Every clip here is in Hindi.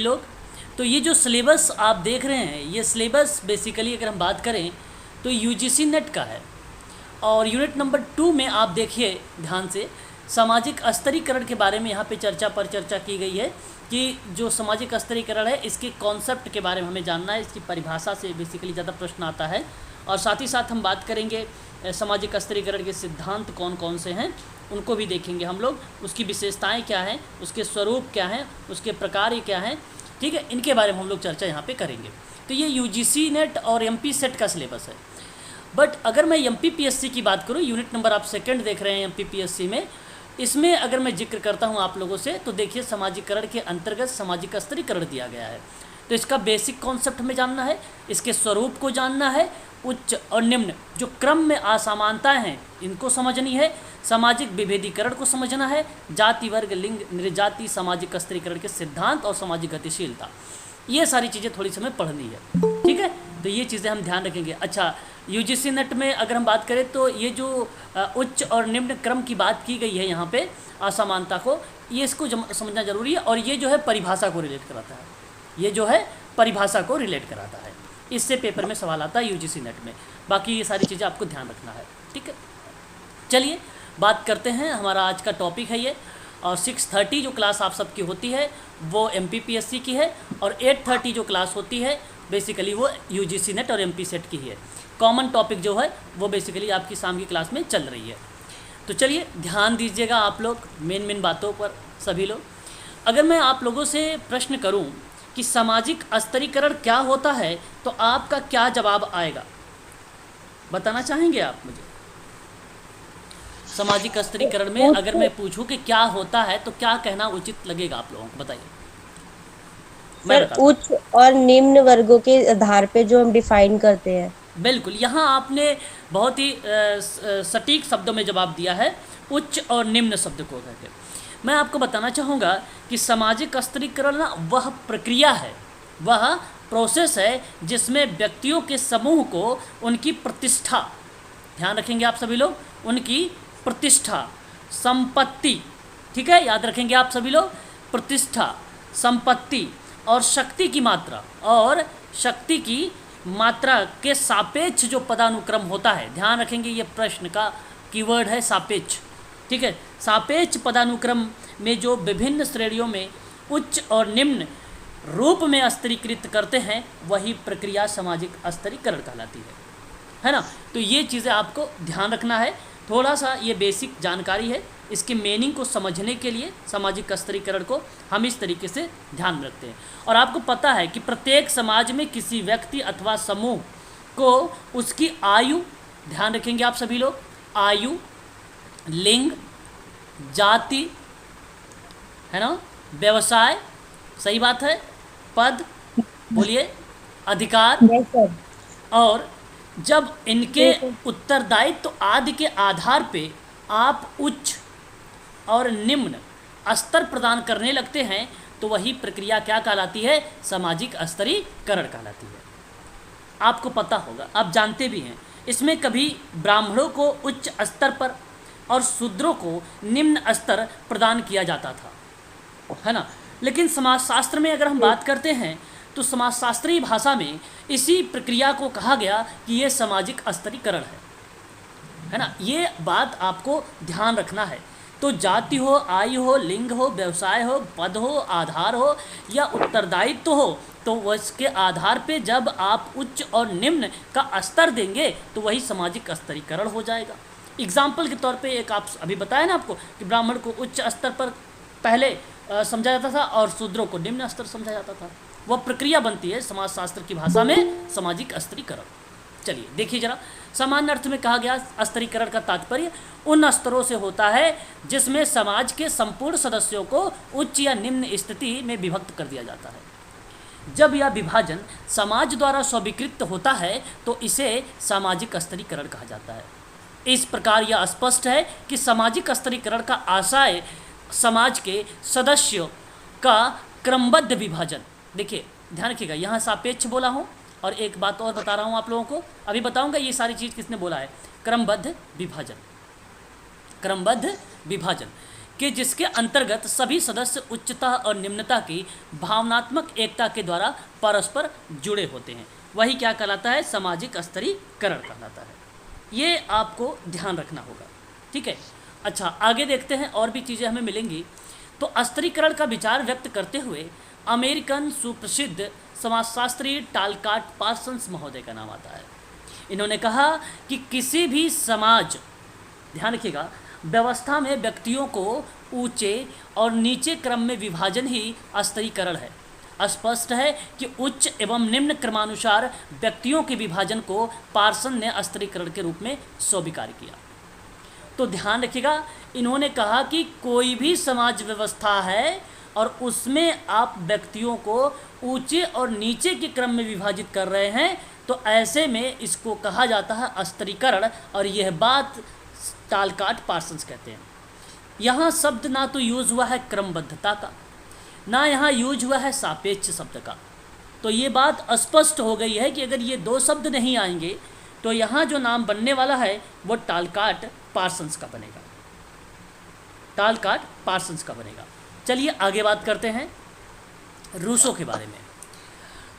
लोग। तो ये जो सिलेबस आप देख रहे हैं, ये सिलेबस बेसिकली अगर हम बात करें तो यूजीसी नेट का है। और यूनिट नंबर 2 में आप देखिए ध्यान से, सामाजिक स्तरीकरण के बारे में यहाँ पे चर्चा की गई है कि जो सामाजिक स्तरीकरण है इसके कॉन्सेप्ट के बारे में हमें जानना है, इसकी परिभाषा से बेसिकली ज़्यादा प्रश्न आता है। और साथ ही साथ हम बात करेंगे सामाजिक स्तरीकरण के सिद्धांत कौन कौन से हैं, उनको भी देखेंगे हम लोग, उसकी विशेषताएं क्या हैं, उसके स्वरूप क्या हैं, उसके प्रकार क्या हैं, ठीक है, इनके बारे में हम लोग चर्चा यहाँ पे करेंगे। तो ये यूजीसी नेट और एमपी सेट का सिलेबस है। बट अगर मैं एमपीपीएससी की बात करूँ, यूनिट नंबर आप सेकंड देख रहे हैं एमपीपीएससी में, इसमें अगर मैं जिक्र करता हूँ आप लोगों से, तो देखिए समाजीकरण के अंतर्गत सामाजिक स्तरीकरण दिया गया है। तो इसका बेसिक कॉन्सेप्ट हमें जानना है, इसके स्वरूप को जानना है, उच्च और निम्न जो क्रम में असमानताएं हैं इनको समझनी है, सामाजिक विभेदीकरण को समझना है, जाति वर्ग लिंग निर्जाति सामाजिक स्तरीकरण के सिद्धांत और सामाजिक गतिशीलता, ये सारी चीज़ें थोड़ी समय पढ़नी है, ठीक है। तो ये चीज़ें हम ध्यान रखेंगे। अच्छा, यूजीसी नेट में अगर हम बात करें तो ये जो उच्च और निम्न क्रम की बात की गई है यहाँ पे असमानता को, ये इसको समझना जरूरी है। और ये जो है परिभाषा को रिलेट कराता है, ये जो है परिभाषा को रिलेट कराता है, इससे पेपर में सवाल आता है यूजीसी नेट में। बाकी ये सारी चीज़ें आपको ध्यान रखना है, ठीक है। चलिए बात करते हैं, हमारा आज का टॉपिक है ये। और 6:30 जो क्लास आप सबकी होती है वो एमपीपीएससी की है, और 8:30 जो क्लास होती है बेसिकली वो यूजीसी नेट और एमपी सेट की ही है। कॉमन टॉपिक जो है वो बेसिकली आपकी शाम की क्लास में चल रही है। तो चलिए ध्यान दीजिएगा आप लोग मेन बातों पर सभी लोग। अगर मैं आप लोगों से प्रश्न करूं कि सामाजिक स्तरीकरण क्या होता है तो आपका क्या जवाब आएगा, बताना चाहेंगे आप मुझे? सामाजिक स्तरीकरण में अगर मैं पूछूं कि क्या होता है तो क्या कहना उचित लगेगा आप लोगों को, बताइए। सर, उच्च और निम्न वर्गों के आधार पे जो हम डिफाइन करते हैं। बिल्कुल, यहाँ आपने बहुत ही सटीक शब्दों में जवाब दिया है, उच्च और निम्न शब्द को करके। मैं आपको बताना चाहूँगा कि सामाजिक स्तरीकरण ना वह प्रक्रिया है, वह प्रोसेस है जिसमें व्यक्तियों के समूह को उनकी प्रतिष्ठा, ध्यान रखेंगे आप सभी लोग, उनकी प्रतिष्ठा, संपत्ति, ठीक है, याद रखेंगे आप सभी लोग, प्रतिष्ठा, संपत्ति और शक्ति की मात्रा के सापेक्ष जो पदानुक्रम होता है, ध्यान रखेंगे ये प्रश्न का कीवर्ड है सापेक्ष, ठीक है। सापेक्ष पदानुक्रम में जो विभिन्न श्रेणियों में उच्च और निम्न रूप में स्तरीकृत करते हैं वही प्रक्रिया सामाजिक स्तरीकरण कहलाती है ना। तो ये चीज़ें आपको ध्यान रखना है, थोड़ा सा ये बेसिक जानकारी है, इसके मीनिंग को समझने के लिए सामाजिक स्तरीकरण को हम इस तरीके से ध्यान में रखते हैं। और आपको पता है कि प्रत्येक समाज में किसी व्यक्ति अथवा समूह को उसकी आयु, ध्यान रखेंगे आप सभी लोग, आयु, लिंग, जाति, है ना, व्यवसाय, सही बात है, पद, बोलिए, अधिकार, और जब इनके उत्तरदायित्व आदि के आधार पे आप उच्च और निम्न स्तर प्रदान करने लगते हैं तो वही प्रक्रिया क्या कहलाती है, सामाजिक स्तरीकरण कहलाती है। आपको पता होगा, आप जानते भी हैं, इसमें कभी ब्राह्मणों को उच्च स्तर पर और शूद्रों को निम्न स्तर प्रदान किया जाता था, है ना। लेकिन समाजशास्त्र में अगर हम बात करते हैं तो समाजशास्त्रीय भाषा में इसी प्रक्रिया को कहा गया कि ये सामाजिक स्तरीकरण है ना। ये बात आपको ध्यान रखना है। तो जाति हो, आयु हो, लिंग हो, व्यवसाय हो, पद हो, आधार हो या उत्तरदायित्व हो, तो उसके आधार पे जब आप उच्च और निम्न का स्तर देंगे तो वही सामाजिक स्तरीकरण हो जाएगा। एग्जाम्पल के तौर पे एक आप अभी बताया ना आपको कि ब्राह्मण को उच्च स्तर पर पहले समझा जाता था और शूद्रों को निम्न स्तर समझा जाता था, वह प्रक्रिया बनती है समाजशास्त्र की भाषा में सामाजिक स्तरीकरण। चलिए देखिए जरा, सामान्य अर्थ में कहा गया स्तरीकरण का तात्पर्य उन स्तरों से होता है जिसमें समाज के संपूर्ण सदस्यों को उच्च या निम्न स्थिति में विभक्त कर दिया जाता है। जब यह विभाजन समाज द्वारा स्वीकृत होता है तो इसे सामाजिक स्तरीकरण कहा जाता है। इस प्रकार यह स्पष्ट है कि सामाजिक स्तरीकरण का आशय समाज के सदस्यों का क्रमबद्ध विभाजन, देखिए ध्यान रखिएगा, यहाँ सापेक्ष बोला हूँ और एक बात और बता रहा हूँ आप लोगों को, अभी बताऊँगा ये सारी चीज़ किसने बोला है, क्रमबद्ध विभाजन। क्रमबद्ध विभाजन कि जिसके अंतर्गत सभी सदस्य उच्चता और निम्नता की भावनात्मक एकता के द्वारा परस्पर जुड़े होते हैं, वही क्या कहलाता है, सामाजिक स्तरीकरण कहलाता है। ये आपको ध्यान रखना होगा, ठीक है। अच्छा, आगे देखते हैं, और भी चीज़ें हमें मिलेंगी। तो स्तरीकरण का विचार व्यक्त करते हुए अमेरिकन सुप्रसिद्ध समाजशास्त्री टालकाट पार्सन्स महोदय का नाम आता है। इन्होंने कहा कि किसी भी समाज, ध्यान रखिएगा, व्यवस्था में व्यक्तियों को ऊंचे और नीचे क्रम में विभाजन ही स्तरीकरण है। स्पष्ट है कि उच्च एवं निम्न क्रमानुसार व्यक्तियों के विभाजन को पार्सन ने स्तरीकरण के रूप में स्वीकार किया। तो ध्यान रखिएगा, इन्होंने कहा कि कोई भी समाज व्यवस्था है और उसमें आप व्यक्तियों को ऊंचे और नीचे के क्रम में विभाजित कर रहे हैं, तो ऐसे में इसको कहा जाता है स्तरीकरण। और यह बात टालकाट पार्सन्स कहते हैं। यहाँ शब्द ना तो यूज हुआ है क्रमबद्धता का, ना यहाँ यूज हुआ है सापेक्ष शब्द का। तो ये बात स्पष्ट हो गई है कि अगर ये दो शब्द नहीं आएंगे तो यहाँ जो नाम बनने वाला है वो टालकाट पार्सन्स का बनेगा, टालकाट पार्सन्स का बनेगा। चलिए आगे बात करते हैं रूसो के बारे में।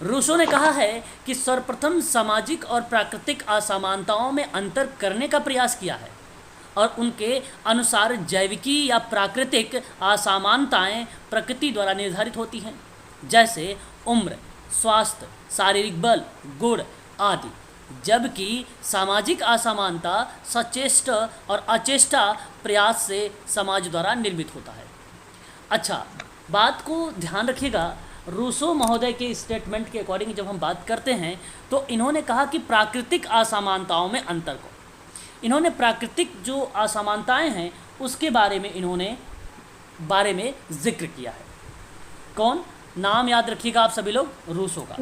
रूसो ने कहा है कि सर्वप्रथम सामाजिक और प्राकृतिक असमानताओं में अंतर करने का प्रयास किया है और उनके अनुसार जैविकी या प्राकृतिक असमानताएं प्रकृति द्वारा निर्धारित होती हैं, जैसे उम्र, स्वास्थ्य, शारीरिक बल, गुण आदि, जबकि सामाजिक असमानता सचेष्ट और अचेष्टा प्रयास से समाज द्वारा निर्मित होता है। अच्छा, बात को ध्यान रखिएगा, रूसो महोदय के स्टेटमेंट के अकॉर्डिंग जब हम बात करते हैं तो इन्होंने कहा कि प्राकृतिक असमानताओं में अंतर को, इन्होंने प्राकृतिक जो असमानताएं हैं उसके बारे में जिक्र किया है। कौन, नाम याद रखिएगा आप सभी लोग, रूसो का,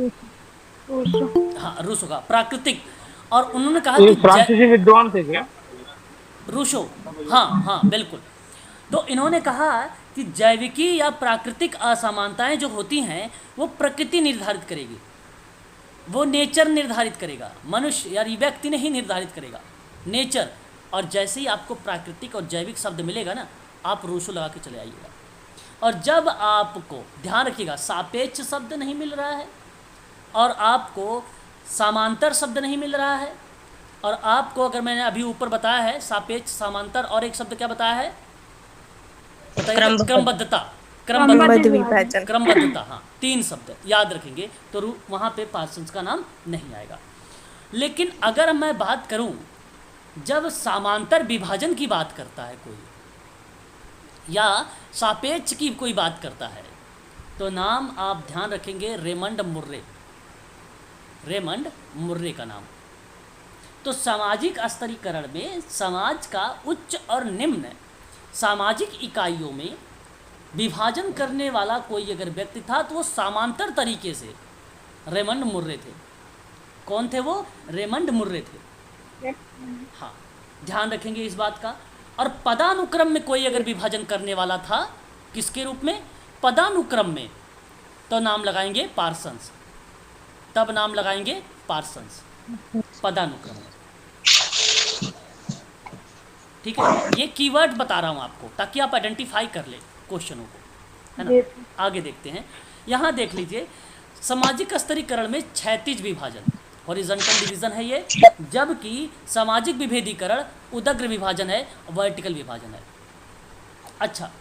हाँ रूसो का प्राकृतिक। और उन्होंने कहा कि फ्रांसीसी विद्वान थे क्या रूसो? हाँ हाँ बिल्कुल। तो इन्होंने कहा कि जैविकी या प्राकृतिक असमानताएं जो होती हैं वो प्रकृति निर्धारित करेगी, वो नेचर निर्धारित करेगा, मनुष्य यानी व्यक्ति नहीं निर्धारित करेगा, नेचर। और जैसे ही आपको प्राकृतिक और जैविक शब्द मिलेगा ना, आप रूसो लगा के चले आइएगा। और जब आपको, ध्यान रखिएगा, सापेक्ष शब्द नहीं मिल रहा है और आपको समांतर शब्द नहीं मिल रहा है, और आपको अगर मैंने अभी ऊपर बताया है सापेक्ष, समांतर और एक शब्द क्या बताया है, क्रमबद्धता, क्रमबद्धता, हाँ, तीन शब्द याद रखेंगे तो वहाँ पे पार्सन्स का नाम नहीं आएगा। लेकिन अगर मैं बात करूँ, जब समांतर विभाजन की बात करता है कोई या सापेक्ष की कोई बात करता है, तो नाम आप ध्यान रखेंगे रेमंड मुर्रे, रेमंड मुर्रे का नाम। तो सामाजिक स्तरीकरण में समाज का उच्च और निम्न सामाजिक इकाइयों में विभाजन करने वाला कोई अगर व्यक्ति था तो वो समांतर तरीके से रेमंड मुर्रे थे। कौन थे वो? रेमंड मुर्रे थे, हाँ, ध्यान रखेंगे इस बात का। और पदानुक्रम में कोई अगर विभाजन करने वाला था, किसके रूप में? पदानुक्रम में, तो नाम लगाएंगे पार्सन्स, तब नाम लगाएंगे पार्सन्स, पदानुक्रम में। ठीक है, ये कीवर्ड बता रहा हूँ आपको ताकि आप आइडेंटिफाई कर ले क्वेश्चनों को, है ना। आगे देखते हैं, यहाँ देख लीजिए, सामाजिक स्तरीकरण में क्षैतिज विभाजन, हॉरिजॉन्टल डिवीजन है ये, जबकि सामाजिक विभेदीकरण उदग्र विभाजन है, वर्टिकल विभाजन है। अच्छा,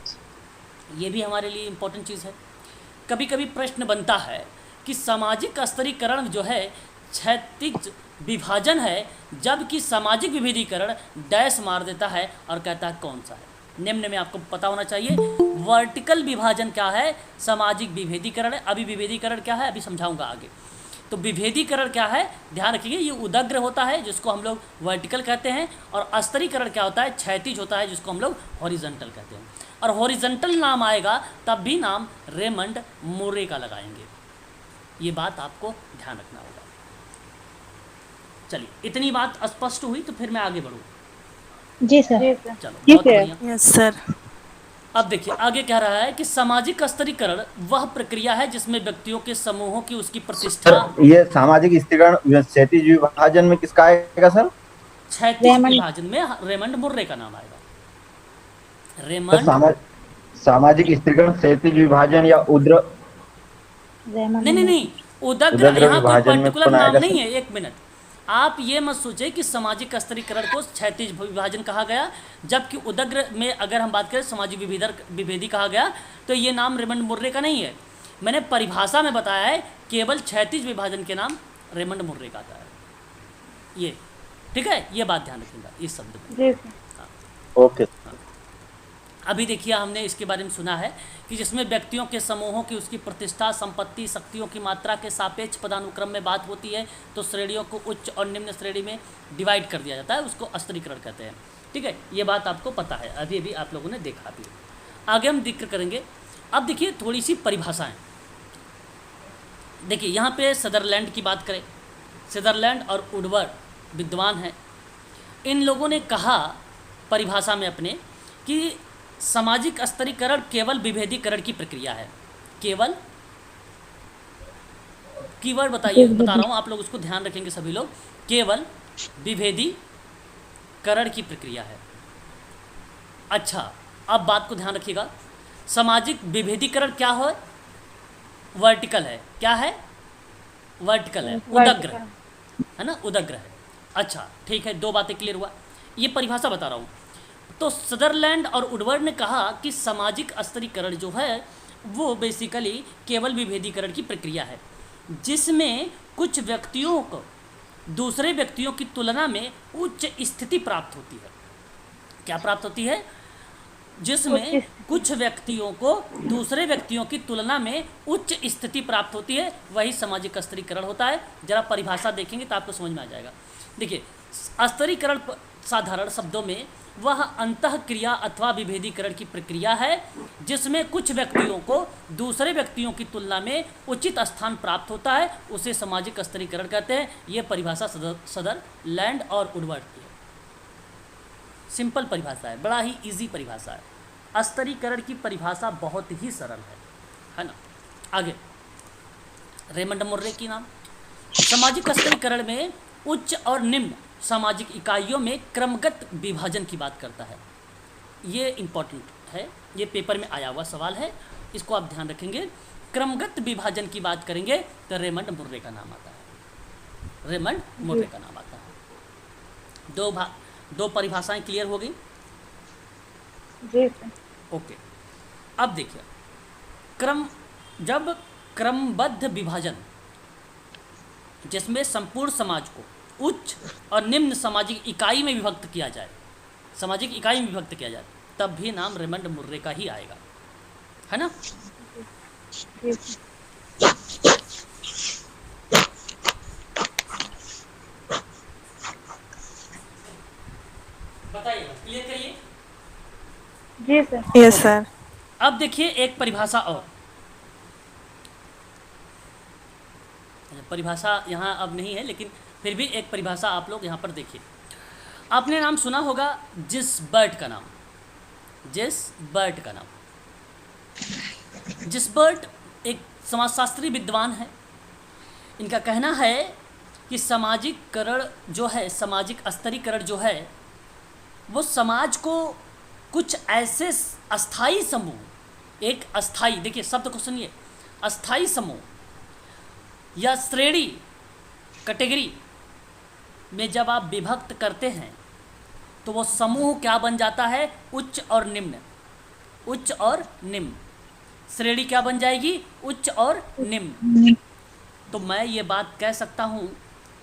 ये भी हमारे लिए इम्पोर्टेंट चीज़ है। कभी कभी प्रश्न बनता है कि सामाजिक स्तरीकरण जो है क्षैतिज विभाजन है, जबकि सामाजिक विभेदीकरण डैश मार देता है और कहता है कौन सा है। निम्न में आपको पता होना चाहिए वर्टिकल विभाजन क्या है, सामाजिक विभेदीकरण है। अभी विभेदीकरण क्या है अभी समझाऊंगा आगे। तो विभेदीकरण क्या है, ध्यान रखिए, ये उदग्र होता है जिसको हम लोग वर्टिकल कहते हैं, और स्तरीकरण क्या होता है, क्षैतिज होता है जिसको हम लोग हॉरिजॉन्टल कहते हैं। और हॉरिजॉन्टल नाम आएगा तब भी नाम रेमंड मुर्रे का लगाएंगे, ये बात आपको ध्यान रखना होगा। चलिए, इतनी बात स्पष्ट हुई तो फिर मैं आगे बढ़ूँ। जी सर। चलो, बहुत बढ़िया। Yes sir. अब देखिए आगे कह रहा है कि सामाजिक स्तरीकरण वह प्रक्रिया है जिसमें व्यक्तियों के समूहों की उसकी प्रतिष्ठा। ये सामाजिक स्तरीकरण क्षैतिज विभाजन में किसका आएगा सर? क्षैतिज विभाजन में रेमंड मुर्रे का नाम आएगा। रेमंड सामाजिक स्त्रीकरण, क्षैतिज विभाजन या उद्र नहीं, उदग्र उदग्र यहाँ कोई विभाजन में पर्टिकुलर बनाया नाम जा नहीं है। एक मिनट, आप ये मत सोचिए कि सामाजिक स्तरीकरण को क्षैतिज विभाजन कहा गया, जबकि उदग्र में अगर हम बात करें सामाजिक विभेदी कहा गया, तो ये नाम रेमंड मुर्रे का नहीं है। मैंने परिभाषा में बताया है केवल क्षैतिज विभाजन के नाम रेमंड मुर्रे का आता है। ये ठीक है, ये बात ध्यान रखिएगा इस शब्द में। ओके। अभी देखिए हमने इसके बारे में सुना है कि जिसमें व्यक्तियों के समूहों की उसकी प्रतिष्ठा, संपत्ति, शक्तियों की मात्रा के सापेक्ष पदानुक्रम में बात होती है, तो श्रेणियों को उच्च और निम्न श्रेणी में डिवाइड कर दिया जाता है, उसको स्तरीकरण कहते हैं। ठीक है, ये बात आपको पता है, अभी अभी आप लोगों ने देखा भी। आगे हम जिक्र करेंगे। अब देखिए थोड़ी सी परिभाषाएँ। देखिए यहाँ पे सदरलैंड की बात करें, सदरलैंड और वुडवर्ड विद्वान हैं। इन लोगों ने कहा परिभाषा में अपने कि सामाजिक स्तरीकरण केवल विभेदीकरण की प्रक्रिया है। केवल कीवर्ड बताइए, बता रहा हूँ, आप लोग उसको ध्यान रखेंगे सभी लोग। केवल विभेदीकरण की प्रक्रिया है। अच्छा, अब बात को ध्यान रखिएगा। सामाजिक विभेदीकरण क्या हो? वर्टिकल है। क्या है? वर्टिकल है, उदग्र है ना, उदग्र है। अच्छा ठीक है, दो बातें क्लियर हुआ। ये परिभाषा बता रहा हूँ। तो सदरलैंड और वुडवर्ड ने कहा कि सामाजिक स्तरीकरण जो है वो बेसिकली केवल विभेदीकरण की प्रक्रिया है, जिसमें कुछ व्यक्तियों को दूसरे व्यक्तियों की तुलना में उच्च स्थिति प्राप्त होती है। क्या प्राप्त होती है? जिसमें कुछ व्यक्तियों को दूसरे व्यक्तियों की तुलना में उच्च स्थिति प्राप्त होती है, वही सामाजिक स्तरीकरण होता है। जरा परिभाषा देखेंगे तो आपको समझ में आ जाएगा। देखिए, स्तरीकरण साधारण शब्दों में वह अंतःक्रिया अथवा विभेदीकरण की प्रक्रिया है जिसमें कुछ व्यक्तियों को दूसरे व्यक्तियों की तुलना में उचित स्थान प्राप्त होता है, उसे सामाजिक स्तरीकरण कहते हैं। ये परिभाषा सदरलैंड और वुडवर्ड की है। सिंपल परिभाषा है, बड़ा ही इजी परिभाषा है। स्तरीकरण की परिभाषा बहुत ही सरल है ना। आगे रेमंड मुर्रे की नाम सामाजिक स्तरीकरण में उच्च और निम्न सामाजिक इकाइयों में क्रमगत विभाजन की बात करता है। ये इम्पोर्टेंट है, ये पेपर में आया हुआ सवाल है, इसको आप ध्यान रखेंगे। क्रमगत विभाजन की बात करेंगे तो रेमंड मुर्रे का नाम आता है। रेमंड मुर्रे का नाम आता है। दो परिभाषाएं क्लियर हो गई? जी सर। ओके, अब देखिए जब क्रमबद्ध विभाजन जिसमें संपूर्ण समाज को उच्च और निम्न सामाजिक इकाई में विभक्त किया जाए, सामाजिक इकाई में विभक्त किया जाए, तब भी नाम रेमंड मुर्रे का ही आएगा, है ना। बताइए, क्लियर करिए। जी सर। Yes sir. अब देखिए एक परिभाषा और, परिभाषा यहाँ अब नहीं है लेकिन फिर भी एक परिभाषा आप लोग यहाँ पर देखिए। आपने नाम सुना होगा जिसबर्ट का नाम। जिसबर्ट का नाम, जिसबर्ट एक समाजशास्त्री विद्वान है। इनका कहना है कि सामाजिकरण जो है, सामाजिक स्तरीकरण जो है, वो समाज को कुछ ऐसे अस्थाई समूह, एक अस्थाई, देखिए शब्द को सुनिए, अस्थाई समूह या श्रेणी, कैटेगरी में जब आप विभक्त करते हैं तो वो समूह क्या बन जाता है? उच्च और निम्न। उच्च और निम्न श्रेणी क्या बन जाएगी? उच्च और निम्न। तो मैं ये बात कह सकता हूँ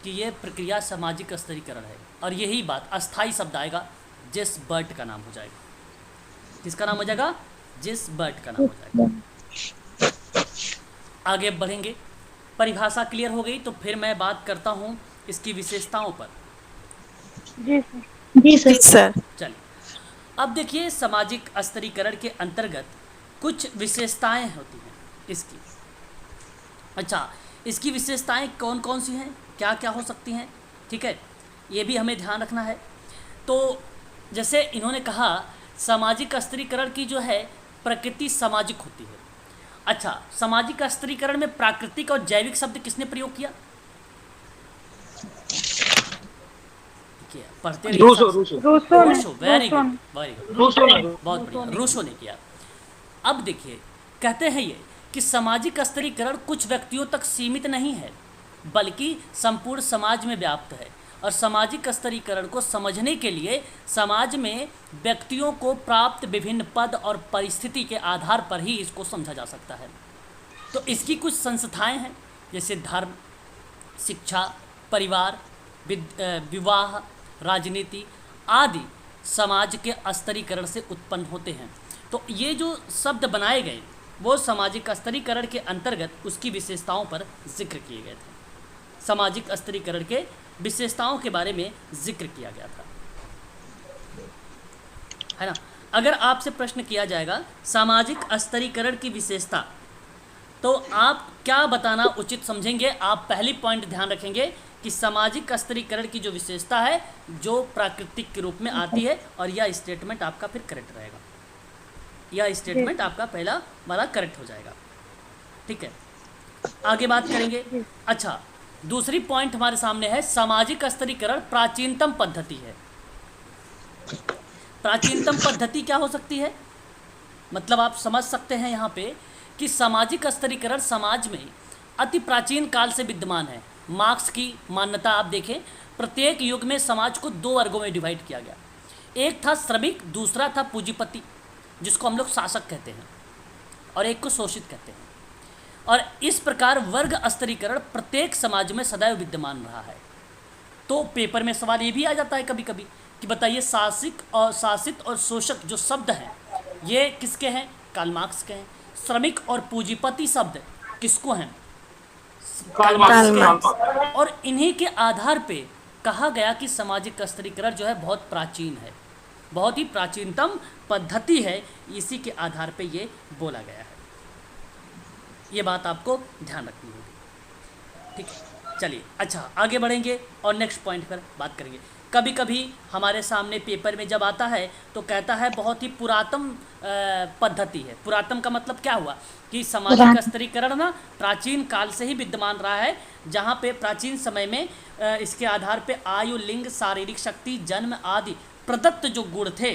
कि ये प्रक्रिया सामाजिक स्तरीकरण है, और यही बात अस्थाई शब्द आएगा, जिसबर्ट का नाम हो जाएगा। किसका नाम हो जाएगा? जिसबर्ट का नाम हो जाएगा। आगे बढ़ेंगे, परिभाषा क्लियर हो गई तो फिर मैं बात करता हूँ इसकी विशेषताओं पर। जी सर। जी सर। चलिए, अब देखिए सामाजिक स्तरीकरण के अंतर्गत कुछ विशेषताएं होती हैं इसकी। अच्छा, इसकी विशेषताएं कौन कौन सी हैं, क्या क्या हो सकती हैं, ठीक है, ये भी हमें ध्यान रखना है। तो जैसे इन्होंने कहा सामाजिक स्तरीकरण की जो है प्रकृति सामाजिक होती है। अच्छा, सामाजिक स्तरीकरण में प्राकृतिक और जैविक शब्द किसने प्रयोग किया? पढ़ते रूसो। वेरी गुड, बहुत बढ़िया, रूसो ने किया। अब देखिए, कहते हैं ये कि सामाजिक स्तरीकरण कुछ व्यक्तियों तक सीमित नहीं है, बल्कि संपूर्ण समाज में व्याप्त है। और सामाजिक स्तरीकरण को समझने के लिए समाज में व्यक्तियों को प्राप्त विभिन्न पद और परिस्थिति के आधार पर ही इसको समझा जा सकता है। तो इसकी कुछ संस्थाएं हैं, जैसे धर्म, शिक्षा, परिवार, विवाह, राजनीति आदि समाज के स्तरीकरण से उत्पन्न होते हैं। तो ये जो शब्द बनाए गए वो सामाजिक स्तरीकरण के अंतर्गत उसकी विशेषताओं पर जिक्र किए गए थे। सामाजिक स्तरीकरण के विशेषताओं के बारे में जिक्र किया गया था, है ना। अगर आपसे प्रश्न किया जाएगा सामाजिक स्तरीकरण की विशेषता, तो आप क्या बताना उचित समझेंगे? आप पहली पॉइंट ध्यान रखेंगे कि सामाजिक स्तरीकरण की जो विशेषता है जो प्राकृतिक के रूप में आती है, और यह स्टेटमेंट आपका फिर करेक्ट रहेगा। यह स्टेटमेंट आपका पहला वाला करेक्ट हो जाएगा, ठीक है। आगे बात करेंगे। अच्छा, दूसरी पॉइंट हमारे सामने है, सामाजिक स्तरीकरण प्राचीनतम पद्धति है। प्राचीनतम पद्धति क्या हो सकती है? मतलब आप समझ सकते हैं यहाँ पे कि सामाजिक स्तरीकरण समाज में अति प्राचीन काल से विद्यमान है। मार्क्स की मान्यता आप देखें, प्रत्येक युग में समाज को दो वर्गों में डिवाइड किया गया। एक था श्रमिक, दूसरा था पूंजीपति, जिसको हम लोग शासक कहते हैं, और एक को शोषित कहते हैं। और इस प्रकार वर्ग स्तरीकरण प्रत्येक समाज में सदैव विद्यमान रहा है। तो पेपर में सवाल ये भी आ जाता है कभी कभी कि बताइए शासित और शोषक जो शब्द हैं ये किसके हैं? कार्ल मार्क्स के हैं। श्रमिक और पूंजीपति शब्द किसको हैं? कार्ल मार्क्स के हैं। और इन्हीं के आधार पे कहा गया कि सामाजिक स्तरीकरण जो है बहुत प्राचीन है, बहुत ही प्राचीनतम पद्धति है। इसी के आधार पे ये बोला गया है। ये बात आपको ध्यान रखनी होगी, ठीक है। चलिए, अच्छा आगे बढ़ेंगे और नेक्स्ट पॉइंट पर बात करेंगे। कभी कभी हमारे सामने पेपर में जब आता है तो कहता है बहुत ही पुरातन पद्धति है। पुरातन का मतलब क्या हुआ कि सामाजिक स्तरीकरण ना प्राचीन काल से ही विद्यमान रहा है, जहाँ पे प्राचीन समय में इसके आधार पे आयु, लिंग, शारीरिक शक्ति, जन्म आदि प्रदत्त जो गुण थे,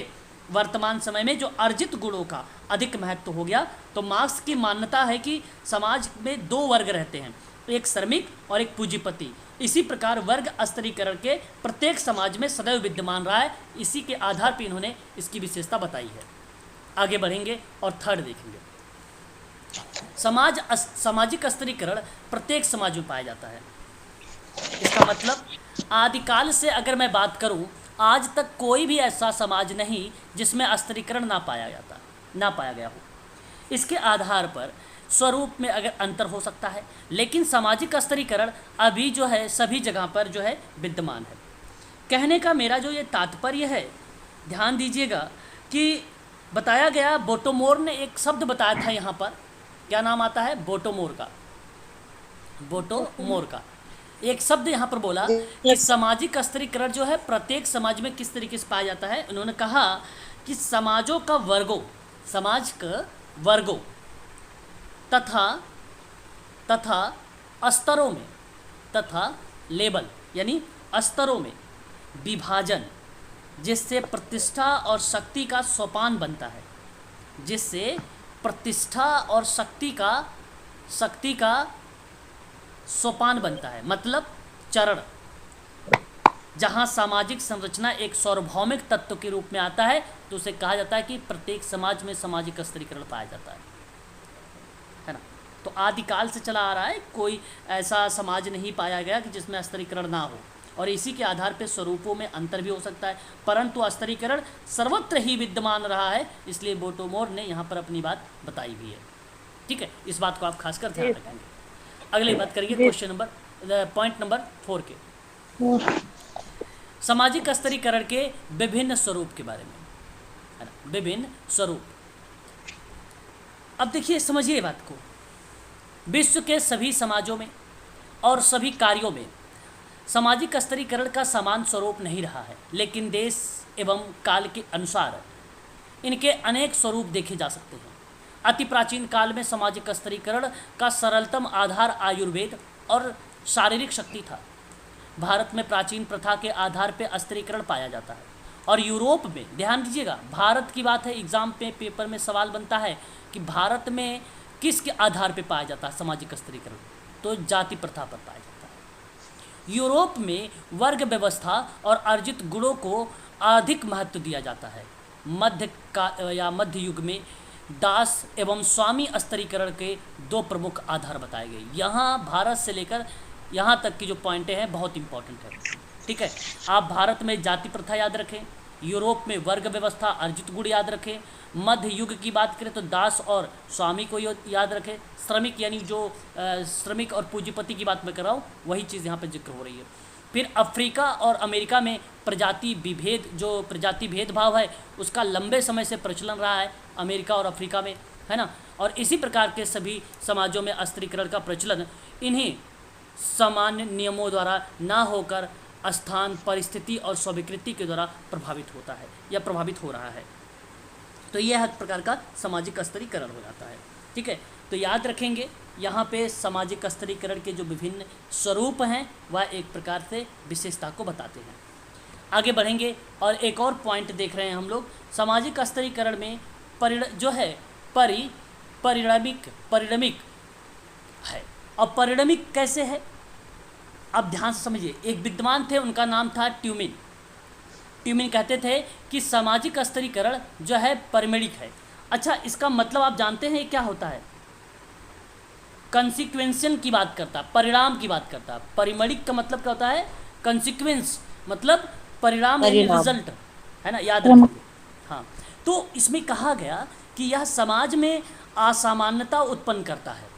वर्तमान समय में जो अर्जित गुणों का अधिक महत्व हो गया। तो मार्क्स की मान्यता है कि समाज में दो वर्ग रहते हैं, एक श्रमिक और एक पूंजीपति। इसी प्रकार वर्ग स्तरीकरण के प्रत्येक समाज में सदैव विद्यमान रहा है। इसी के आधार पर इन्होंने इसकी विशेषता बताई है। आगे बढ़ेंगे और थर्ड देखेंगे। सामाजिक स्तरीकरण प्रत्येक समाज में पाया जाता है। इसका मतलब आदिकाल से अगर मैं बात करूं, आज तक कोई भी ऐसा समाज नहीं जिसमें स्तरीकरण ना पाया गया हो। इसके आधार पर स्वरूप में अगर अंतर हो सकता है, लेकिन सामाजिक स्तरीकरण अभी जो है सभी जगह पर जो है विद्यमान है। कहने का मेरा जो ये तात्पर्य है, ध्यान दीजिएगा कि बताया गया, बोटोमोर ने एक शब्द बताया था यहाँ पर, क्या नाम आता है? बोटोमोर का एक शब्द यहाँ पर बोला कि सामाजिक स्तरीकरण जो है प्रत्येक समाज में किस तरीके से पाया जाता है। उन्होंने कहा कि समाज का वर्गों तथा स्तरों में तथा लेबल यानी स्तरों में विभाजन, जिससे प्रतिष्ठा और शक्ति का सोपान बनता है। जिससे प्रतिष्ठा और शक्ति का सोपान बनता है, मतलब चरण। जहाँ सामाजिक संरचना एक सार्वभौमिक तत्व के रूप में आता है तो उसे कहा जाता है कि प्रत्येक समाज में सामाजिक स्तरीकरण पाया जाता है ना। तो आदिकाल से चला आ रहा है, कोई ऐसा समाज नहीं पाया गया कि जिसमें स्तरीकरण ना हो, और इसी के आधार पर स्वरूपों में अंतर भी हो सकता है, परंतु स्तरीकरण सर्वत्र ही विद्यमान रहा है। इसलिए बोटोमोर ने यहाँ पर अपनी बात बताई भी है, ठीक है। इस बात को आप खासकर ध्यान रखेंगे। अगली बात करेंगे पॉइंट नंबर 4 के, सामाजिक स्तरीकरण के विभिन्न स्वरूप के बारे में, है ना, विभिन्न स्वरूप। अब देखिए, समझिए बात को। विश्व के सभी समाजों में और सभी कार्यों में सामाजिक स्तरीकरण का समान स्वरूप नहीं रहा है, लेकिन देश एवं काल के अनुसार इनके अनेक स्वरूप देखे जा सकते हैं। अति प्राचीन काल में सामाजिक स्तरीकरण का सरलतम आधार आयुर्वेद और शारीरिक शक्ति था। भारत में प्राचीन प्रथा के आधार पर स्तरीकरण पाया जाता है। और यूरोप में, ध्यान दीजिएगा, भारत की बात है, एग्जाम पे पेपर में सवाल बनता है कि भारत में किसके आधार पे पाया जाता है सामाजिक स्तरीकरण, तो जाति प्रथा पर पाया जाता है। यूरोप में वर्ग व्यवस्था और अर्जित गुणों को अधिक महत्व दिया जाता है। मध्य युग में दास एवं स्वामी स्तरीकरण के दो प्रमुख आधार बताए गए। यहाँ भारत से लेकर यहाँ तक की जो पॉइंटें हैं बहुत इंपॉर्टेंट है, ठीक है। आप भारत में जाति प्रथा याद रखें, यूरोप में वर्ग व्यवस्था अर्जित गुण याद रखें, मध्य युग की बात करें तो दास और स्वामी को याद रखें, श्रमिक यानी जो श्रमिक और पूंजीपति की बात मैं कर रहा हूँ वही चीज़ यहाँ पर जिक्र हो रही है। फिर अफ्रीका और अमेरिका में प्रजाति विभेद, जो प्रजाति भेदभाव है उसका लंबे समय से प्रचलन रहा है अमेरिका और अफ्रीका में, है ना। और इसी प्रकार के सभी समाजों में स्तरीकरण का प्रचलन इन्हीं सामान्य नियमों द्वारा ना होकर स्थान, परिस्थिति और स्वीकृति के द्वारा प्रभावित होता है या प्रभावित हो रहा है। तो यह एक प्रकार का सामाजिक स्तरीकरण हो जाता है, ठीक है। तो याद रखेंगे यहाँ पे सामाजिक स्तरीकरण के जो विभिन्न स्वरूप हैं वह एक प्रकार से विशेषता को बताते हैं। आगे बढ़ेंगे और एक और पॉइंट देख रहे हैं हम लोग, सामाजिक स्तरीकरण में परिणमिक है। और परिणमिक कैसे है, अब ध्यान से समझिए। एक विद्वान थे, उनका नाम था ट्यूमिन। ट्यूमिन कहते थे कि सामाजिक स्तरीकरण जो है परिमेणिक है। अच्छा, इसका मतलब आप जानते हैं क्या होता है? कंसिक्वेंशन की बात करता है, परिणाम की बात करता है। परिमेणिक का मतलब क्या होता है? कंसिक्वेंस मतलब परिणाम यानी रिजल्ट, है ना, याद रखिए। हाँ, तो इसमें कहा गया कि यह समाज में असामान्यता उत्पन्न करता है।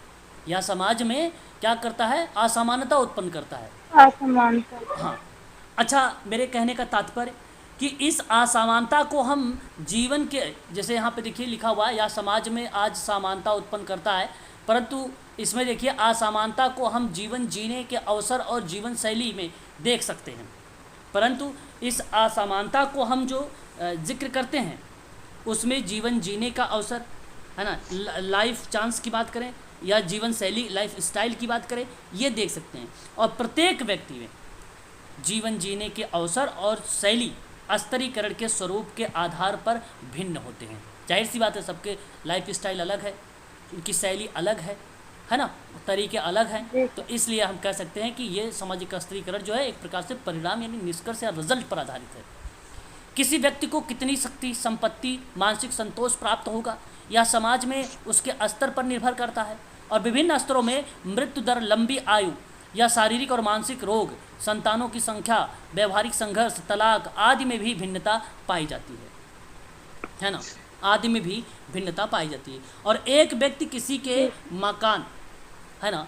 यह समाज में क्या करता है? असामान्यता उत्पन्न करता है, असमानता। हाँ, अच्छा, मेरे कहने का तात्पर्य कि इस असमानता को हम जीवन के, जैसे यहाँ पे देखिए लिखा हुआ है, या समाज में आज समानता उत्पन्न करता है, परंतु इसमें देखिए असमानता को हम जीवन जीने के अवसर और जीवन शैली में देख सकते हैं। परंतु इस असमानता को हम जो जिक्र करते हैं उसमें जीवन जीने का अवसर, है ना, लाइफ चांस की बात करें या जीवन शैली, लाइफ स्टाइल की बात करें, ये देख सकते हैं। और प्रत्येक व्यक्ति में जीवन जीने के अवसर और शैली स्तरीकरण के स्वरूप के आधार पर भिन्न होते हैं। जाहिर सी बात है, सबके लाइफ स्टाइल अलग है, उनकी शैली अलग है ना, तरीके अलग हैं। तो इसलिए हम कह सकते हैं कि ये सामाजिक स्तरीकरण जो है एक प्रकार से परिणाम यानी निष्कर्ष या रिजल्ट पर आधारित है। किसी व्यक्ति को कितनी शक्ति, संपत्ति, मानसिक संतोष प्राप्त होगा यह समाज में उसके स्तर पर निर्भर करता है। और विभिन्न स्तरों में मृत्यु दर, लंबी आयु या शारीरिक और मानसिक रोग, संतानों की संख्या, व्यवहारिक संघर्ष, तलाक आदि में भी भिन्नता पाई जाती है ना, आदि में भी भिन्नता पाई जाती है। और एक व्यक्ति किसी के मकान, है ना,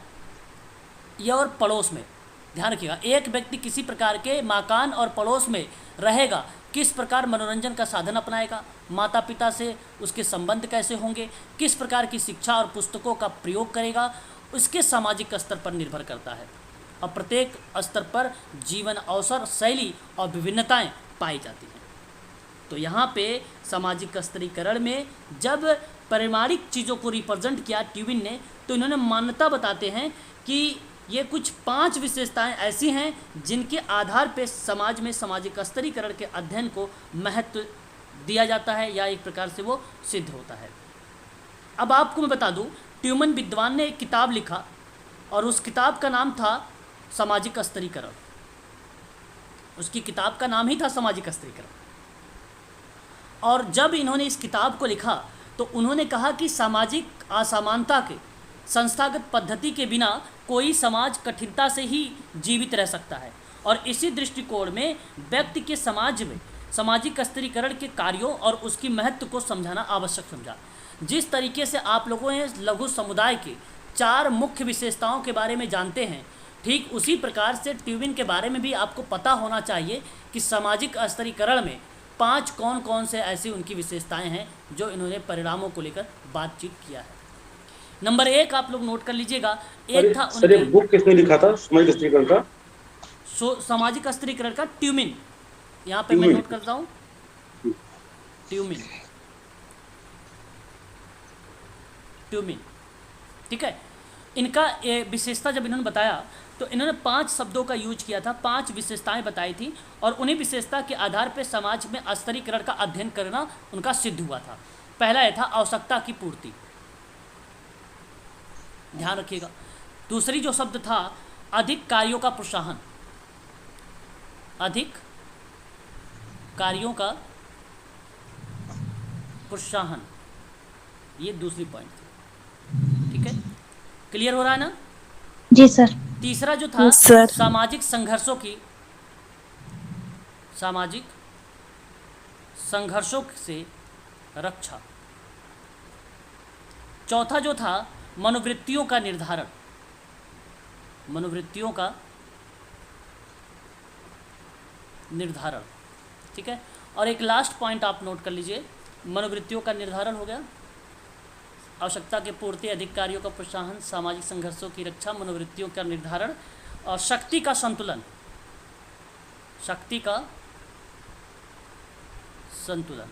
या और पड़ोस में, ध्यान रखिएगा, एक व्यक्ति किसी प्रकार के मकान और पड़ोस में रहेगा, किस प्रकार मनोरंजन का साधन अपनाएगा, माता पिता से उसके संबंध कैसे होंगे, किस प्रकार की शिक्षा और पुस्तकों का प्रयोग करेगा, उसके सामाजिक स्तर पर निर्भर करता है। और प्रत्येक स्तर पर जीवन अवसर, शैली और विभिन्नताएं पाई जाती हैं। तो यहाँ पे सामाजिक स्तरीकरण में जब परिमाणिक चीज़ों को रिप्रेजेंट किया ट्यूबिन ने, तो इन्होंने मान्यता बताते हैं कि ये कुछ 5 विशेषताएं ऐसी हैं जिनके आधार पे समाज में सामाजिक स्तरीकरण के अध्ययन को महत्व दिया जाता है या एक प्रकार से वो सिद्ध होता है। अब आपको मैं बता दूं, ट्यूमन विद्वान ने एक किताब लिखा और उस किताब का नाम था सामाजिक स्तरीकरण। उसकी किताब का नाम ही था सामाजिक स्तरीकरण। और जब इन्होंने इस किताब को लिखा तो उन्होंने कहा कि सामाजिक असमानता के संस्थागत पद्धति के बिना कोई समाज कठिनता से ही जीवित रह सकता है। और इसी दृष्टिकोण में व्यक्ति के समाज में सामाजिक स्तरीकरण के कार्यों और उसकी महत्व को समझाना आवश्यक समझा। जिस तरीके से आप लोगों ने लघु समुदाय के 4 मुख्य विशेषताओं के बारे में जानते हैं, ठीक उसी प्रकार से ट्यूबिन के बारे में भी आपको पता होना चाहिए कि सामाजिक स्तरीकरण में 5 कौन कौन से ऐसी उनकी विशेषताएं हैं जो इन्होंने परिणामों को लेकर बातचीत किया है। नंबर 1 आप लोग नोट कर लीजिएगा। एक था सर, एक बुक किसने लिखा था सामाजिक स्तरीकरण का? सामाजिक स्तरीकरण का ट्यूमिन, यहाँ पे मैं नोट करता हूँ, ट्यूमिन, ठीक है। इनका विशेषता जब इन्होंने बताया तो इन्होंने 5 शब्दों का यूज किया था, 5 विशेषताएं बताई थी और उन्हीं विशेषता के आधार पर समाज में स्तरीकरण का अध्ययन करना उनका सिद्ध हुआ था। पहला यह था आवश्यकता की पूर्ति, ध्यान रखिएगा। दूसरी जो शब्द था अधिक कार्यों का प्रोत्साहन, अधिक कार्यों का प्रोत्साहन, ये दूसरी पॉइंट थी। ठीक है, क्लियर हो रहा है ना? जी सर। तीसरा जो था सर। सामाजिक संघर्षों की, सामाजिक संघर्षों से रक्षा। चौथा जो था मनोवृत्तियों का निर्धारण, मनोवृत्तियों का निर्धारण। ठीक है, और एक लास्ट पॉइंट आप नोट कर लीजिए, मनोवृत्तियों का निर्धारण हो गया, आवश्यकता के पूर्ति, अधिक कार्यों का प्रोत्साहन, सामाजिक संघर्षों की रक्षा, मनोवृत्तियों का निर्धारण और शक्ति का संतुलन, शक्ति का संतुलन।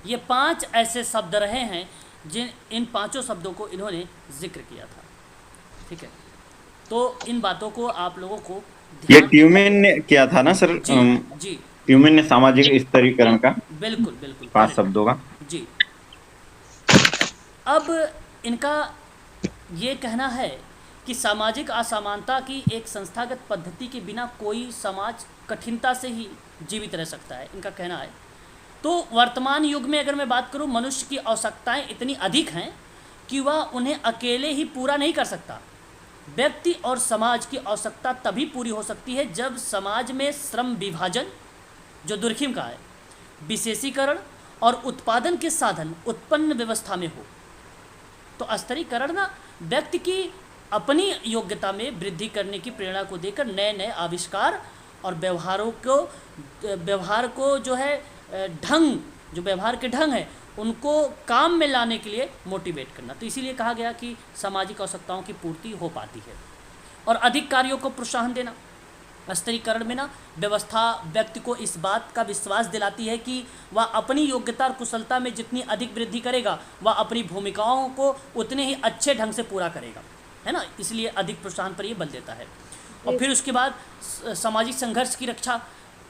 ये 5 ऐसे शब्द रहे हैं जिन इन 5 शब्दों को इन्होंने जिक्र किया था। ठीक है, तो इन बातों को आप लोगों को ये ट्यूमेन ने किया था ना सर? जी ट्यूमेन ने सामाजिक स्तरीकरण का बिल्कुल बिल्कुल 5 शब्दों का जी। अब इनका ये कहना है कि सामाजिक असमानता की एक संस्थागत पद्धति के बिना कोई समाज कठिनता से ही जीवित रह सकता है, इनका कहना है। तो वर्तमान युग में अगर मैं बात करूं, मनुष्य की आवश्यकताएं इतनी अधिक हैं कि वह उन्हें अकेले ही पूरा नहीं कर सकता। व्यक्ति और समाज की आवश्यकता तभी पूरी हो सकती है जब समाज में श्रम विभाजन, जो दुर्खिम का है, विशेषीकरण और उत्पादन के साधन उत्पन्न व्यवस्था में हो। तो स्तरीकरण ना व्यक्ति की अपनी योग्यता में वृद्धि करने की प्रेरणा को देकर नए नए आविष्कार और व्यवहार को जो है ढंग, जो व्यवहार के ढंग है उनको काम में लाने के लिए मोटिवेट करना। तो इसीलिए कहा गया कि सामाजिक आवश्यकताओं की पूर्ति हो पाती है। और अधिक कार्यों को प्रोत्साहन देना, स्तरीकरण में ना व्यवस्था व्यक्ति को इस बात का विश्वास दिलाती है कि वह अपनी योग्यता और कुशलता में जितनी अधिक वृद्धि करेगा वह अपनी भूमिकाओं को उतने ही अच्छे ढंग से पूरा करेगा, है ना। इसलिए अधिक प्रोत्साहन पर ये बल देता है। और फिर उसके बाद सामाजिक संघर्ष की रक्षा,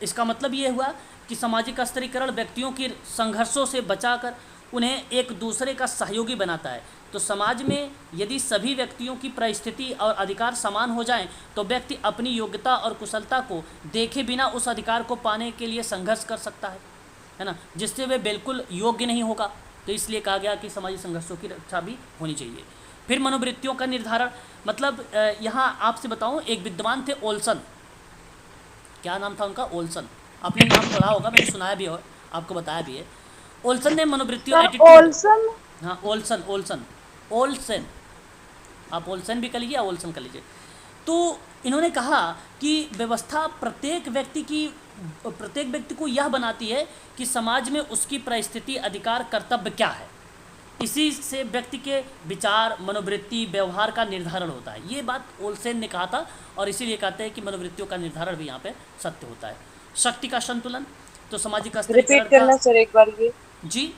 इसका मतलब ये हुआ कि सामाजिक स्तरीकरण व्यक्तियों की संघर्षों से बचाकर उन्हें एक दूसरे का सहयोगी बनाता है। तो समाज में यदि सभी व्यक्तियों की परिस्थिति और अधिकार समान हो जाएं तो व्यक्ति अपनी योग्यता और कुशलता को देखे बिना उस अधिकार को पाने के लिए संघर्ष कर सकता है ना, जिससे वे बिल्कुल योग्य नहीं होगा। तो इसलिए कहा गया कि सामाजिक संघर्षों की रक्षा भी होनी चाहिए। फिर मनोवृत्तियों का निर्धारण, मतलब यहाँ आपसे बताऊँ, एक विद्वान थे ओल्सन, क्या नाम था उनका? ओल्सन। आपने नाम पढ़ा होगा, मैंने सुनाया भी और आपको बताया भी है। ओल्सन ने मनोवृत्तियों ओल्सन, हाँ ओल्सन, ओल्सन, ओल्सन, आप ओल्सन भी कर लीजिए या ओल्सन कर लीजिए। तो इन्होंने कहा कि व्यवस्था प्रत्येक व्यक्ति को यह बनाती है कि समाज में उसकी परिस्थिति, अधिकार, कर्तव्य क्या है। इसी से व्यक्ति के विचार, मनोवृत्ति, व्यवहार का निर्धारण होता है। ये बात ओल्सन ने कहा था और इसीलिए कहते हैं कि मनोवृत्तियों का निर्धारण भी यहाँ पे सत्य होता है। शक्ति का संतुलन, तो सामाजिक रिपीट करना सर एक बार ये जी,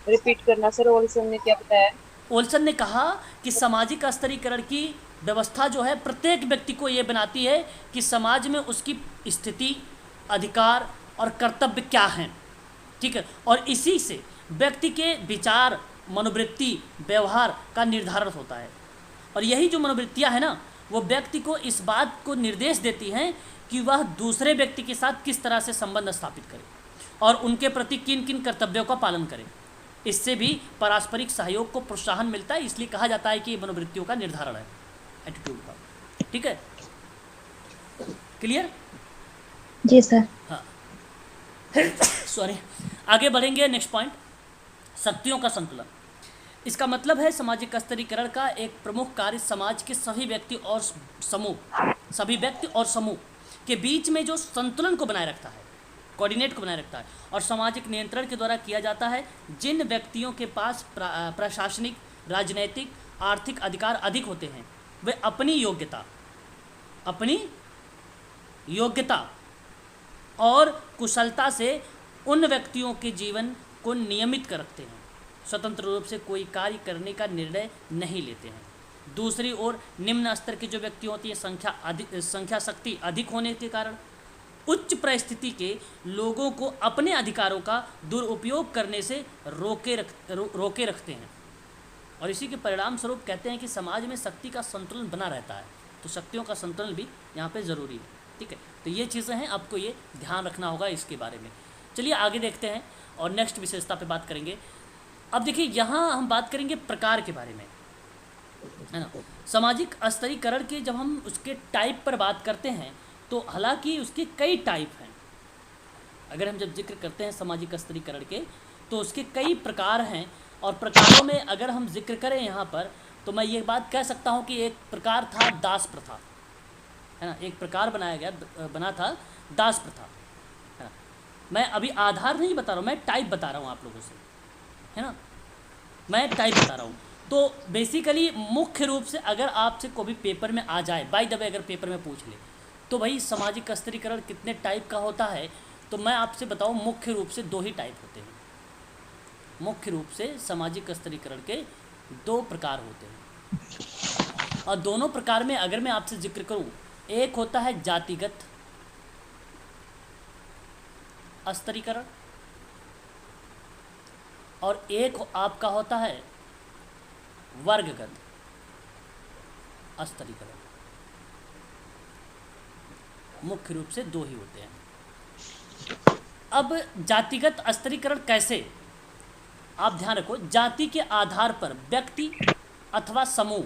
रिपीट करना सर, ओल्सन ने क्या बताया? ओल्सन ने कहा कि सामाजिक स्तरीकरण की व्यवस्था जो है प्रत्येक व्यक्ति को ये बनाती है कि समाज में उसकी स्थिति, अधिकार और कर्तव्य क्या हैं, ठीक है। और इसी से व्यक्ति के विचार, मनोवृत्ति, व्यवहार का निर्धारण होता है। और यही जो मनोवृत्तियां हैं ना, वो व्यक्ति को इस बात को निर्देश देती हैं कि वह दूसरे व्यक्ति के साथ किस तरह से संबंध स्थापित करे और उनके प्रति किन किन कर्तव्यों का पालन करे। इससे भी पारस्परिक सहयोग को प्रोत्साहन मिलता है। इसलिए कहा जाता है कि ये मनोवृत्तियों का निर्धारण है, एटीट्यूड का। ठीक है, क्लियर? जी सर। हाँ सॉरी, आगे बढ़ेंगे। नेक्स्ट पॉइंट, शक्तियों का संतुलन। इसका मतलब है सामाजिक स्तरीकरण का एक प्रमुख कार्य समाज के सभी व्यक्ति और समूह के बीच में जो संतुलन को बनाए रखता है, कोऑर्डिनेट को बनाए रखता है और सामाजिक नियंत्रण के द्वारा किया जाता है। जिन व्यक्तियों के पास प्रशासनिक, राजनैतिक, आर्थिक अधिकार अधिक होते हैं वे अपनी योग्यता और कुशलता से उन व्यक्तियों के जीवन को नियमित कर रखते हैं, स्वतंत्र रूप से कोई कार्य करने का निर्णय नहीं लेते हैं। दूसरी ओर निम्न स्तर के जो व्यक्ति होती है संख्या शक्ति अधिक होने के कारण उच्च परिस्थिति के लोगों को अपने अधिकारों का दुरुपयोग करने से रोके रखते हैं और इसी के परिणाम स्वरूप कहते हैं कि समाज में शक्ति का संतुलन बना रहता है। तो शक्तियों का संतुलन भी यहाँ पे ज़रूरी है। ठीक है, तो ये चीज़ें हैं, आपको ये ध्यान रखना होगा इसके बारे में। चलिए आगे देखते हैं और नेक्स्ट विशेषता पे बात करेंगे। अब देखिए यहाँ हम बात करेंगे प्रकार के बारे में, है ना। सामाजिक स्तरीकरण के जब हम उसके टाइप पर बात करते हैं तो हालांकि उसके कई टाइप हैं। अगर हम जब जिक्र करते हैं सामाजिक स्तरीकरण के तो उसके कई प्रकार हैं और प्रकारों में अगर हम जिक्र करें यहाँ पर तो मैं ये बात कह सकता हूँ कि एक प्रकार था दास प्रथा, है ना। एक प्रकार बना था दास प्रथा, है ना। मैं अभी आधार नहीं बता रहा हूँ, मैं टाइप बता रहा हूँ आप लोगों से, है ना। मैं टाइप बता रहा हूँ। तो बेसिकली मुख्य रूप से अगर आपसे कोई भी पेपर में आ जाए, बाय द वे अगर पेपर में पूछ ले तो भाई सामाजिक स्तरीकरण कितने टाइप का होता है, तो मैं आपसे बताऊँ मुख्य रूप से 2 ही टाइप होते हैं। मुख्य रूप से सामाजिक स्तरीकरण के 2 प्रकार होते हैं और दोनों प्रकार में अगर मैं आपसे जिक्र करूं, एक होता है जातिगत स्तरीकरण और एक आपका होता है वर्गगत स्तरीकरण। मुख्य रूप से 2 ही होते हैं। अब जातिगत स्तरीकरण कैसे, आप ध्यान रखो, जाति के आधार पर व्यक्ति अथवा समूह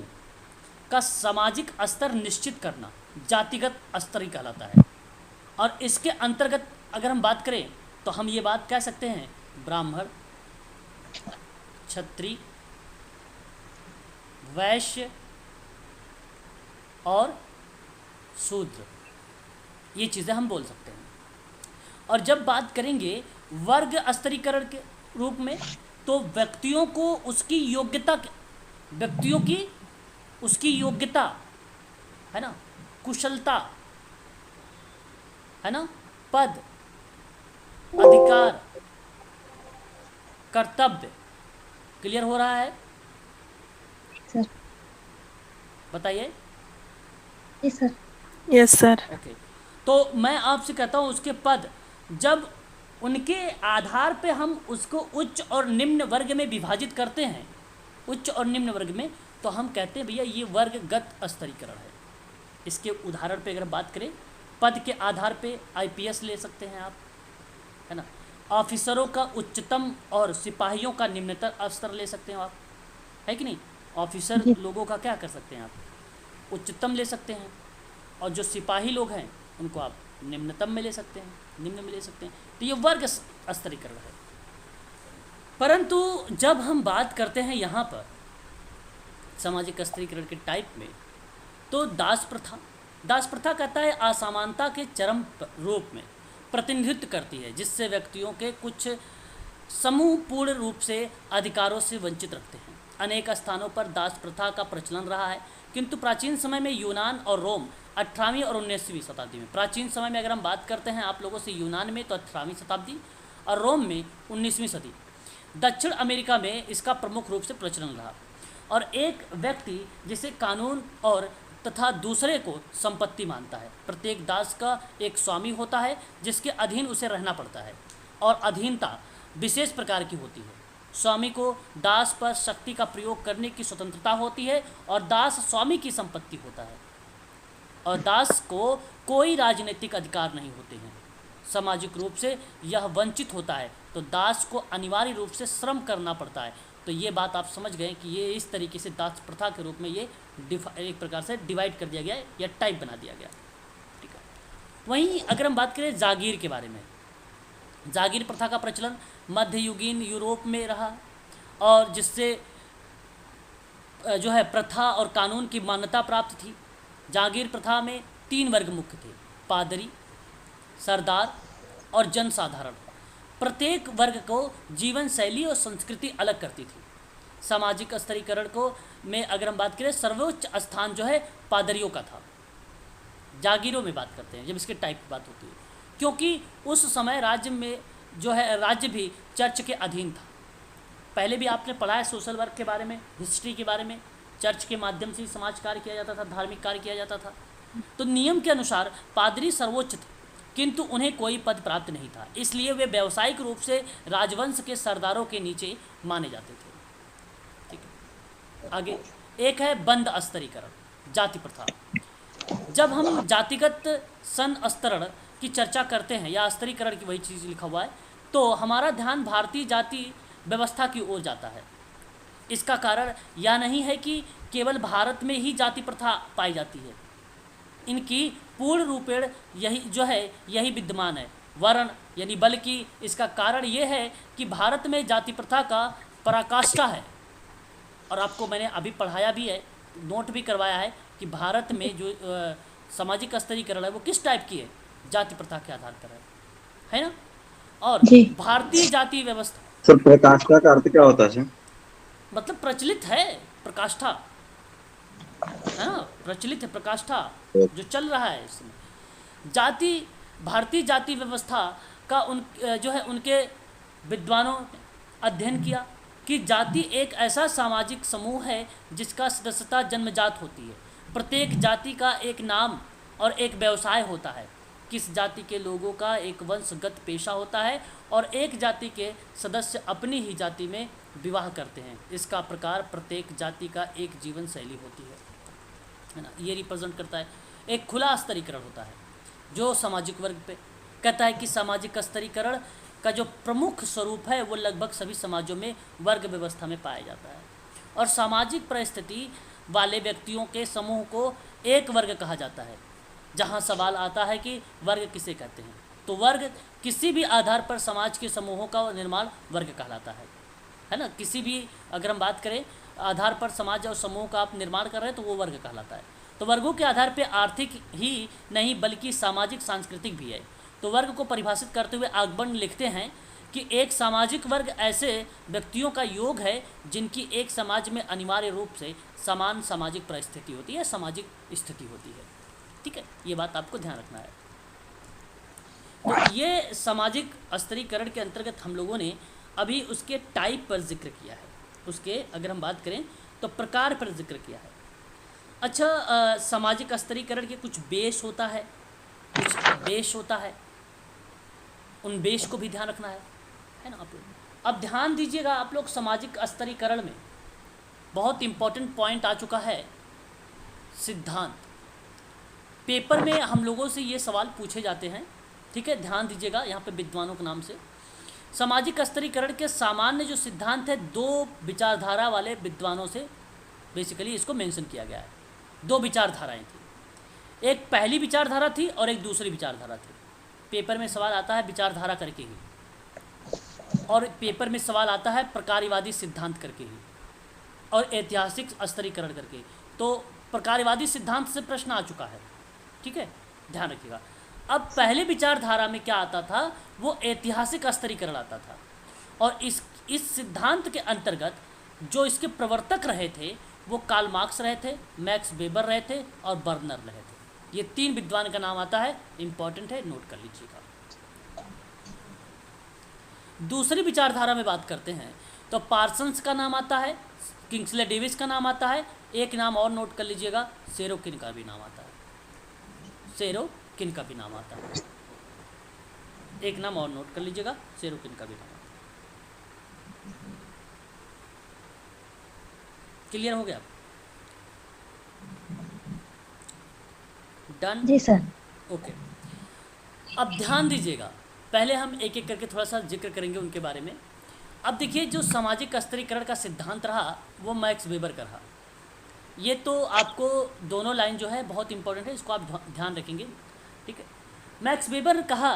का सामाजिक स्तर निश्चित करना जातिगत स्तर कहलाता है। और इसके अंतर्गत अगर हम बात करें तो हम ये बात कह सकते हैं ब्राह्मण, क्षत्रिय, वैश्य और शूद्र, ये चीज़ें हम बोल सकते हैं। और जब बात करेंगे वर्ग स्तरीकरण के रूप में तो व्यक्तियों को उसकी योग्यता, व्यक्तियों की उसकी योग्यता, है ना, कुशलता, है ना, पद, अधिकार, कर्तव्य, क्लियर हो रहा है? सर। बताइए। सर। Yes sir. ओके, तो मैं आपसे कहता हूँ उसके पद, जब उनके आधार पे हम उसको उच्च और निम्न वर्ग में विभाजित करते हैं, उच्च और निम्न वर्ग में, तो हम कहते हैं भैया ये वर्गगत स्तरीकरण है। इसके उदाहरण पे अगर बात करें, पद के आधार पे आईपीएस ले सकते हैं आप, है ना। ऑफिसरों का उच्चतम और सिपाहियों का निम्नतम स्तर ले सकते हैं आप, है कि नहीं। ऑफिसर लोगों का क्या कर सकते हैं आप, उच्चतम ले सकते हैं, और जो सिपाही लोग हैं उनको आप निम्नतम में ले सकते हैं, निम्न में ले सकते हैं। तो ये वर्ग स्तरीकरण है। परंतु जब हम बात करते हैं यहाँ पर सामाजिक स्तरीकरण के टाइप में, तो दास प्रथा कहता है असमानता के चरम रूप में प्रतिनिधित्व करती है, जिससे व्यक्तियों के कुछ समूह पूर्ण रूप से अधिकारों से वंचित रखते हैं। अनेक स्थानों पर दास प्रथा का प्रचलन रहा है, किंतु प्राचीन समय में यूनान और रोम 18वीं और 19वीं शताब्दी में, प्राचीन समय में अगर हम बात करते हैं आप लोगों से, यूनान में तो 18वीं शताब्दी और रोम में 19वीं सदी, दक्षिण अमेरिका में इसका प्रमुख रूप से प्रचलन रहा। और एक व्यक्ति जिसे कानून और तथा दूसरे को संपत्ति मानता है। प्रत्येक दास का एक स्वामी होता है जिसके अधीन उसे रहना पड़ता है, और अधीनता विशेष प्रकार की होती है। स्वामी को दास पर शक्ति का प्रयोग करने की स्वतंत्रता होती है और दास स्वामी की संपत्ति होता है, और दास को कोई राजनीतिक अधिकार नहीं होते हैं। सामाजिक रूप से यह वंचित होता है तो दास को अनिवार्य रूप से श्रम करना पड़ता है। तो ये बात आप समझ गए कि ये इस तरीके से दास प्रथा के रूप में ये एक प्रकार से डिवाइड कर दिया गया है या टाइप बना दिया गया, ठीक है। वहीं अगर हम बात करें जागीर के बारे में, जागीर प्रथा का प्रचलन मध्ययुगीन यूरोप में रहा, और जिससे जो है प्रथा और कानून की मान्यता प्राप्त थी। जागीर प्रथा में 3 वर्ग मुख्य थे, पादरी, सरदार और जनसाधारण। प्रत्येक वर्ग को जीवन शैली और संस्कृति अलग करती थी। सामाजिक स्तरीकरण को में अगर हम बात करें, सर्वोच्च स्थान जो है पादरियों का था। जागीरों में बात करते हैं जब इसके टाइप की बात होती है, क्योंकि उस समय राज्य में जो है राज्य भी चर्च के अधीन था। पहले भी आपने पढ़ा है सोशल वर्क के बारे में, हिस्ट्री के बारे में, चर्च के माध्यम से ही समाज कार्य किया जाता था, धार्मिक कार्य किया जाता था। तो नियम के अनुसार पादरी सर्वोच्च थे, किंतु उन्हें कोई पद प्राप्त नहीं था, इसलिए वे व्यावसायिक रूप से राजवंश के सरदारों के नीचे माने जाते थे। ठीक है, आगे एक है बंद स्तरीकरण, जाति प्रथा। जब हम जातिगत संस्तरण की चर्चा करते हैं या स्तरीकरण की, वही चीज़ लिखा हुआ है, तो हमारा ध्यान भारतीय जाति व्यवस्था की ओर जाता है। इसका कारण यह नहीं है कि केवल भारत में ही जाति प्रथा पाई जाती है, इनकी पूर्ण रूपेण यही विद्यमान है वर्ण यानी, बल्कि इसका कारण ये है कि भारत में जाति प्रथा का पराकाष्ठा है। और आपको मैंने अभी पढ़ाया भी है, नोट भी करवाया है कि भारत में जो सामाजिक स्तरीकरण है वो किस टाइप की है, जाति प्रथा के आधार पर है ना। और भारतीय जाति व्यवस्था, सर प्रकाष्ठा का अर्थ क्या होता है? मतलब प्रचलित है, प्रकाष्ठा है ना, प्रचलित है, प्रकाष्ठा जो चल रहा है इसमें। भारतीय जाति व्यवस्था का उनके विद्वानों ने अध्ययन किया कि जाति एक ऐसा सामाजिक समूह है जिसका सदस्यता जन्मजात होती है। प्रत्येक जाति का एक नाम और एक व्यवसाय होता है। किस जाति के लोगों का एक वंशगत पेशा होता है और एक जाति के सदस्य अपनी ही जाति में विवाह करते हैं। इसका प्रकार प्रत्येक जाति का एक जीवन शैली होती है ना। ये रिप्रेजेंट करता है। एक खुला स्तरीकरण होता है जो सामाजिक वर्ग पे कहता है कि सामाजिक स्तरीकरण का जो प्रमुख स्वरूप है वो लगभग सभी समाजों में वर्ग व्यवस्था में पाया जाता है। और सामाजिक परिस्थिति वाले व्यक्तियों के समूह को एक वर्ग कहा जाता है। जहाँ सवाल आता है कि वर्ग किसे कहते हैं, तो वर्ग किसी भी आधार पर समाज के समूहों का निर्माण वर्ग कहलाता है ना। किसी भी अगर हम बात करें आधार पर समाज और समूह का आप निर्माण कर रहे हैं तो वो वर्ग कहलाता है। तो वर्गों के आधार पर आर्थिक ही नहीं बल्कि सामाजिक सांस्कृतिक भी है। तो वर्ग को परिभाषित करते हुए आगबन लिखते हैं कि एक सामाजिक वर्ग ऐसे व्यक्तियों का योग है जिनकी एक समाज में अनिवार्य रूप से समान सामाजिक परिस्थिति होती है, सामाजिक स्थिति होती है। ठीक है, ये बात आपको ध्यान रखना है। तो ये सामाजिक स्तरीकरण के अंतर्गत हम लोगों ने अभी उसके टाइप पर जिक्र किया है, उसके अगर हम बात करें तो प्रकार पर जिक्र किया है। अच्छा, सामाजिक स्तरीकरण के कुछ बेस होता है, कुछ बेस होता है, उन बेस को भी ध्यान रखना है ना आप लोग। अब ध्यान दीजिएगा आप लोग, सामाजिक स्तरीकरण में बहुत इम्पोर्टेंट पॉइंट आ चुका है, सिद्धांत। पेपर में हम लोगों से ये सवाल पूछे जाते हैं, ठीक है, ध्यान दीजिएगा यहाँ पे विद्वानों के नाम से। सामाजिक स्तरीकरण के सामान्य जो सिद्धांत है, दो विचारधारा वाले विद्वानों से बेसिकली इसको मेंशन किया गया है। दो विचारधाराएं थी, एक पहली विचारधारा थी और एक दूसरी विचारधारा थी। पेपर में सवाल आता है विचारधारा करके ही, और पेपर में सवाल आता है प्रकारवादी सिद्धांत करके ही, और ऐतिहासिक स्तरीकरण करके। तो प्रकारवादी सिद्धांत से प्रश्न आ चुका है, ठीक है, ध्यान रखिएगा। अब पहले विचारधारा में क्या आता था, वो ऐतिहासिक स्तरीकरण आता था। और इस सिद्धांत के अंतर्गत जो इसके प्रवर्तक रहे थे वो कार्ल मार्क्स रहे थे, मैक्स वेबर रहे थे और बर्नर रहे थे। ये तीन विद्वान का नाम आता है, इंपॉर्टेंट है, नोट कर लीजिएगा। दूसरी विचारधारा में बात करते हैं तो पार्सन्स का नाम आता है, किंग्सले डेविस का नाम आता है, एक नाम और नोट कर लीजिएगा, सेरोकिन का भी नाम आता है, सेरोकिन का भी नाम आता है, एक नाम और नोट कर लीजिएगा, सेरोकिन का भी नाम आता है। क्लियर हो गया? डन जी सर। ओके, अब ध्यान दीजिएगा, पहले हम एक एक करके थोड़ा सा जिक्र करेंगे उनके बारे में। अब देखिए, जो सामाजिक स्तरीकरण का सिद्धांत रहा वो मैक्स वेबर का रहा। ये तो आपको दोनों लाइन जो है बहुत इंपॉर्टेंट है, इसको आप ध्यान रखेंगे, ठीक है। मैक्स वेबर ने कहा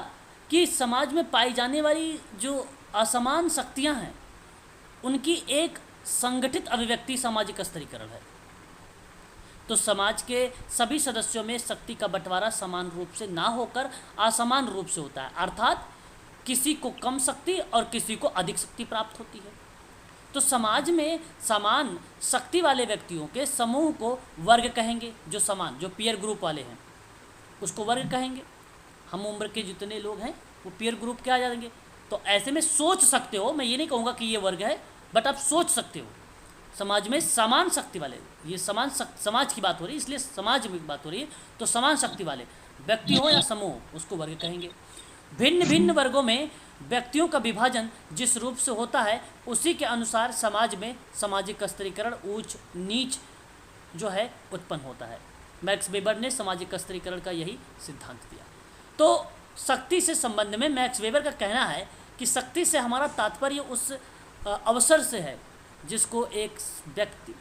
कि समाज में पाई जाने वाली जो असमान शक्तियां हैं उनकी एक संगठित अभिव्यक्ति सामाजिक स्तरीकरण है। तो समाज के सभी सदस्यों में शक्ति का बंटवारा समान रूप से ना होकर असमान रूप से होता है, अर्थात किसी को कम शक्ति और किसी को अधिक शक्ति प्राप्त होती है। तो समाज में समान शक्ति वाले व्यक्तियों के समूह को वर्ग कहेंगे, जो समान, जो पीयर ग्रुप वाले हैं उसको वर्ग कहेंगे। हम उम्र के जितने लोग हैं वो पीयर ग्रुप के आ जाएंगे। तो ऐसे में सोच सकते हो, मैं ये नहीं कहूँगा कि ये वर्ग है, बट आप सोच सकते हो समाज में समान शक्ति वाले, ये समाज की बात हो रही है इसलिए समाज में बात हो रही है, तो समान शक्ति वाले व्यक्ति हो या समूह उसको वर्ग कहेंगे। भिन्न भिन्न वर्गों में व्यक्तियों का विभाजन जिस रूप से होता है उसी के अनुसार समाज में सामाजिक स्तरीकरण ऊंच नीच जो है उत्पन्न होता है। मैक्स वेबर ने सामाजिक स्तरीकरण का यही सिद्धांत दिया। तो शक्ति से संबंध में मैक्स वेबर का कहना है कि शक्ति से हमारा तात्पर्य उस अवसर से है जिसको एक व्यक्ति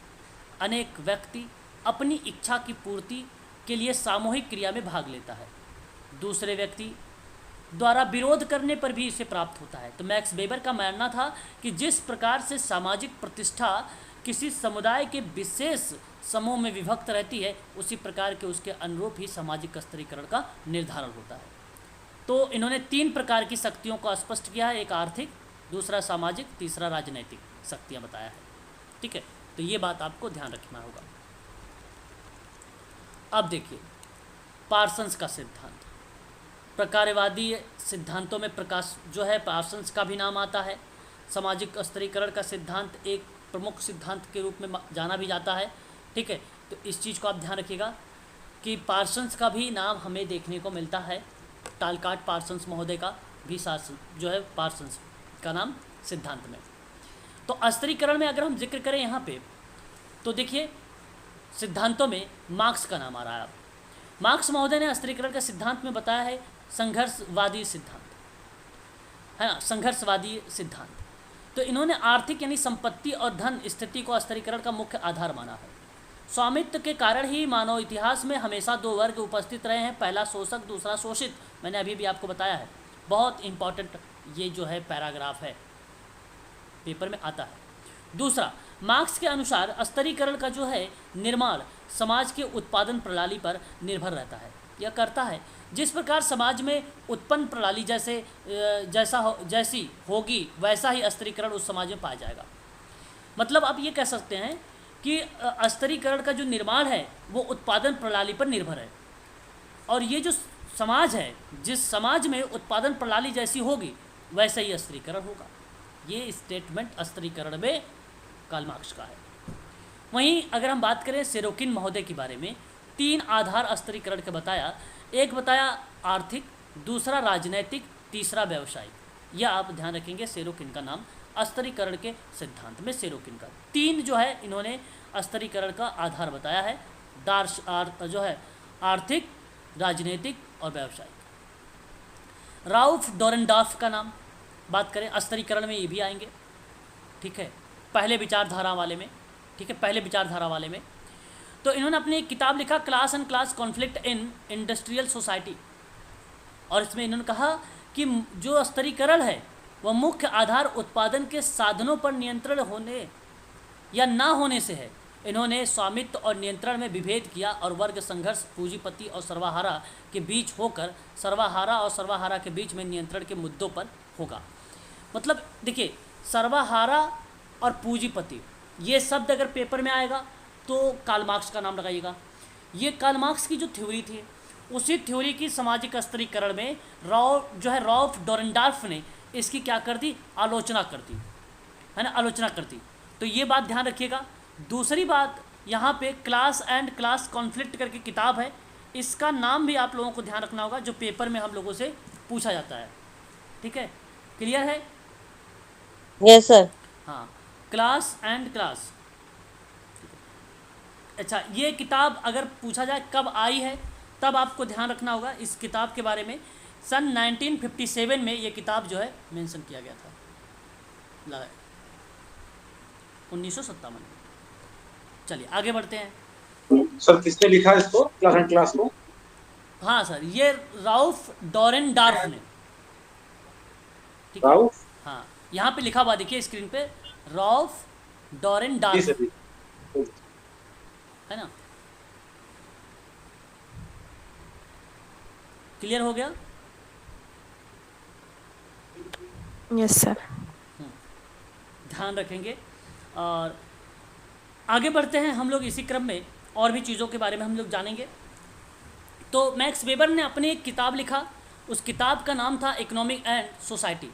अनेक व्यक्ति अपनी इच्छा की पूर्ति के लिए सामूहिक क्रिया में भाग लेता है, दूसरे व्यक्ति द्वारा विरोध करने पर भी इसे प्राप्त होता है। तो मैक्स वेबर का मानना था कि जिस प्रकार से सामाजिक प्रतिष्ठा किसी समुदाय के विशेष समूह में विभक्त रहती है उसी प्रकार के उसके अनुरूप ही सामाजिक स्तरीकरण का निर्धारण होता है। तो इन्होंने 3 प्रकार की शक्तियों को स्पष्ट किया है, एक आर्थिक, दूसरा सामाजिक, तीसरा राजनैतिक शक्तियाँ बताया है। ठीक है, तो ये बात आपको ध्यान रखना होगा। अब देखिए पार्सन्स का सिद्धांत, प्रकारवादी सिद्धांतों में प्रकाश जो है पार्सन्स का भी नाम आता है। सामाजिक स्तरीकरण का सिद्धांत एक प्रमुख सिद्धांत के रूप में जाना भी जाता है। ठीक है, तो इस चीज़ को आप ध्यान रखिएगा कि पार्सन्स का भी नाम हमें देखने को मिलता है। टालकाट पार्सन्स महोदय का भी शासन जो है पार्सन्स का नाम सिद्धांत में। तो स्तरीकरण में अगर हम जिक्र करें यहाँ पे तो देखिए सिद्धांतों में मार्क्स का नाम आ रहा है। मार्क्स महोदय ने स्तरीकरण का सिद्धांत में बताया है संघर्षवादी सिद्धांत, है ना, संघर्षवादी सिद्धांत। तो इन्होंने आर्थिक यानी संपत्ति और धन स्थिति को स्तरीकरण का मुख्य आधार माना है। स्वामित्व के कारण ही मानव इतिहास में हमेशा 2 वर्ग उपस्थित रहे हैं, पहला शोषक दूसरा शोषित। मैंने अभी भी आपको बताया है, बहुत इंपॉर्टेंट ये जो है पैराग्राफ है, पेपर में आता है। दूसरा, मार्क्स के अनुसार स्तरीकरण का जो है निर्माण समाज के उत्पादन प्रणाली पर निर्भर रहता है या करता है। जिस प्रकार समाज में उत्पन्न प्रणाली जैसी होगी वैसा ही स्तरीकरण उस समाज में पाया जाएगा। मतलब आप ये कह सकते हैं कि स्तरीकरण का जो निर्माण है वो उत्पादन प्रणाली पर निर्भर है, और ये जो समाज है जिस समाज में उत्पादन प्रणाली जैसी होगी वैसा ही स्तरीकरण होगा। ये स्टेटमेंट स्तरीकरण में कार्ल मार्क्स का है। वहीं अगर हम बात करें सेरोकिन महोदय के बारे में, 3 आधार स्तरीकरण के बताया। एक बताया आर्थिक, दूसरा राजनैतिक, तीसरा व्यावसायिक। यह आप ध्यान रखेंगे, सेरोकिन का नाम स्तरीकरण के सिद्धांत में सेरोकिन का 3 जो है इन्होंने स्तरीकरण का आधार बताया है, जो है आर्थिक, राजनीतिक और व्यावसायिक। राउफ डोरेनडॉर्फ का नाम बात करें स्तरीकरण में ये भी आएंगे। ठीक है, पहले विचारधारा वाले में। ठीक है, पहले विचारधारा वाले में तो इन्होंने अपनी एक किताब लिखा class and class conflict in industrial society, और इसमें इन्होंने कहा कि जो स्तरीकरण है वह मुख्य आधार उत्पादन के साधनों पर नियंत्रण होने या ना होने से है। इन्होंने स्वामित्व और नियंत्रण में विभेद किया और वर्ग संघर्ष पूंजीपति और सर्वहारा के बीच होकर सर्वहारा और सर्वहारा के बीच में नियंत्रण के मुद्दों पर होगा। मतलब देखिए, सर्वहारा और पूंजीपति ये शब्द अगर पेपर में आएगा तो कार्ल मार्क्स का नाम लगाइएगा। ये कार्ल मार्क्स की जो थ्योरी थी उसी थ्योरी की सामाजिक स्तरीकरण में राउफ डोरेनडॉर्फ ने इसकी क्या कर दी, आलोचना कर दी, है ना, आलोचना कर दी। तो ये बात ध्यान रखिएगा। दूसरी बात यहाँ पे क्लास एंड क्लास कॉन्फ्लिक्ट करके किताब है, इसका नाम भी आप लोगों को ध्यान रखना होगा जो पेपर में हम लोगों से पूछा जाता है। ठीक है, क्लियर है? Yes sir. हाँ, क्लास एंड क्लास। अच्छा, ये किताब अगर पूछा जाए कब आई है तब आपको ध्यान रखना होगा इस किताब के बारे में। सन 1957 में ये किताब जो है मेंशन किया गया था, 1957 में। चलिए आगे बढ़ते हैं। सर किसने लिखा इसको, क्लास एंड क्लास को? हाँ सर, ये राउफ डोरेनडॉर्फ ने। ठीक है, राउफ, हाँ यहाँ पे लिखा हुआ देखिए स्क्रीन पे, राउफ डोरेनडॉर्फ, है ना। क्लियर हो गया? Yes sir. ध्यान रखेंगे। और आगे बढ़ते हैं हम लोग इसी क्रम में, और भी चीज़ों के बारे में हम लोग जानेंगे। तो मैक्स वेबर ने अपनी एक किताब लिखा, उस किताब का नाम था इकोनॉमिक एंड सोसाइटी।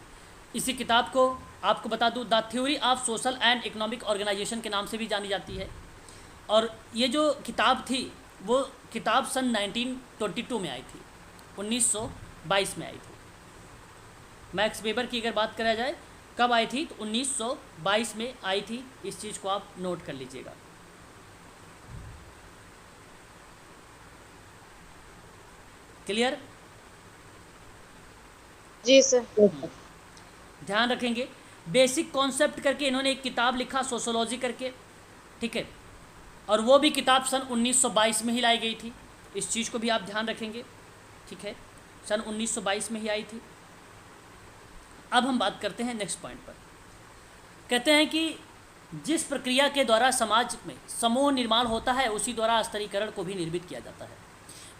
इसी किताब को आपको बता दूं, the theory of social and economic organisation के नाम से भी जानी जाती है। और ये जो किताब थी वो किताब सन 1922 में आई थी, 1922 में आई थी। मैक्स वेबर की अगर बात करा जाए कब आई थी, तो 1922 में आई थी। इस चीज़ को आप नोट कर लीजिएगा। क्लियर? जी सर। ध्यान रखेंगे, बेसिक कॉन्सेप्ट करके इन्होंने एक किताब लिखा सोशोलॉजी करके, ठीक है, और वो भी किताब सन 1922 में ही लाई गई थी। इस चीज़ को भी आप ध्यान रखेंगे, ठीक है, सन 1922 में ही आई थी। अब हम बात करते हैं नेक्स्ट पॉइंट पर। कहते हैं कि जिस प्रक्रिया के द्वारा समाज में समूह निर्माण होता है उसी द्वारा स्तरीकरण को भी निर्मित किया जाता है।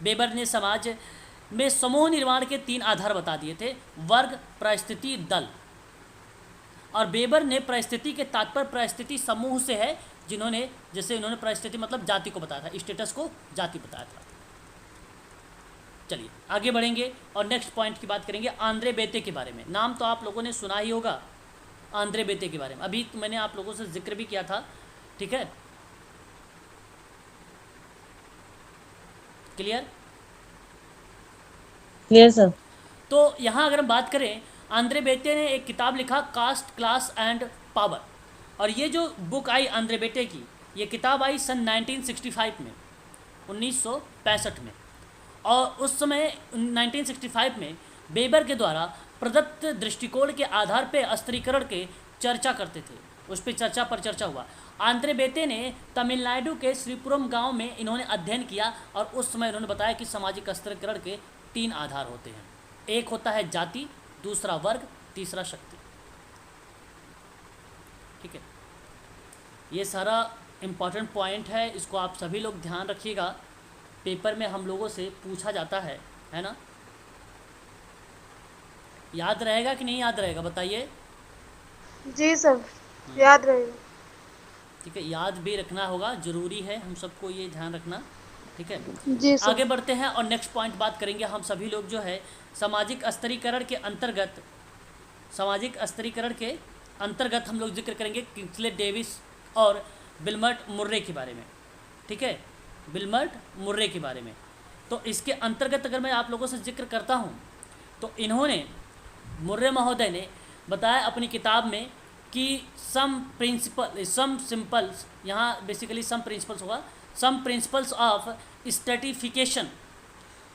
वेबर ने समाज में समूह निर्माण के 3 आधार बता दिए थे, वर्ग, परिस्थिति, दल। और वेबर ने परिस्थिति के तात्पर्य परिस्थिति समूह से है, जिन्होंने जैसे उन्होंने परिस्थिति मतलब जाति को बताया था, स्टेटस को जाति बताया था। चलिए आगे बढ़ेंगे और नेक्स्ट पॉइंट की बात करेंगे, आंद्रे बेते के बारे में। नाम तो आप लोगों ने सुना ही होगा आंद्रे बेते के बारे में, अभी तो मैंने आप लोगों से जिक्र भी किया था, ठीक है, क्लियर? Clear sir. तो यहाँ अगर हम बात करें, आंद्रे बेटे ने एक किताब लिखा कास्ट, क्लास एंड पावर। और ये जो बुक आई आंद्रे बेटे की, ये किताब आई सन 1965 में, 1965 में। और उस समय 1965 में वेबर के द्वारा प्रदत्त दृष्टिकोण के आधार पर स्तरीकरण के चर्चा करते थे, उस पर चर्चा हुआ। आंद्रे बेटे ने तमिलनाडु के श्रीपुरम गांव में इन्होंने अध्ययन किया और उस समय इन्होंने बताया कि सामाजिक स्तरीकरण के 3 आधार होते हैं। एक होता है जाति, दूसरा वर्ग, तीसरा शक्ति, ठीक है। ये सारा इम्पॉर्टेंट पॉइंट है, इसको आप सभी लोग ध्यान रखिएगा, पेपर में हम लोगों से पूछा जाता है ना। याद रहेगा कि नहीं याद रहेगा बताइए? जी सर, याद रहेगा। ठीक है, याद भी रखना होगा, ज़रूरी है हम सबको ये ध्यान रखना, ठीक है। जी सर। आगे बढ़ते हैं और नेक्स्ट पॉइंट बात करेंगे। हम सभी लोग जो है सामाजिक स्तरीकरण के अंतर्गत हम लोग जिक्र करेंगे किंग्सले डेविस और विल्मट मुर्रे के बारे में, ठीक है, विल्मट मुर्रे के बारे में। तो इसके अंतर्गत अगर मैं आप लोगों से जिक्र करता हूँ तो इन्होंने, मुर्रे महोदय ने बताया अपनी किताब में कि सम सिंपल्स, यहाँ बेसिकली सम प्रिंसिपल्स होगा, सम प्रिंसिपल्स ऑफ स्ट्रेटिफिकेशन।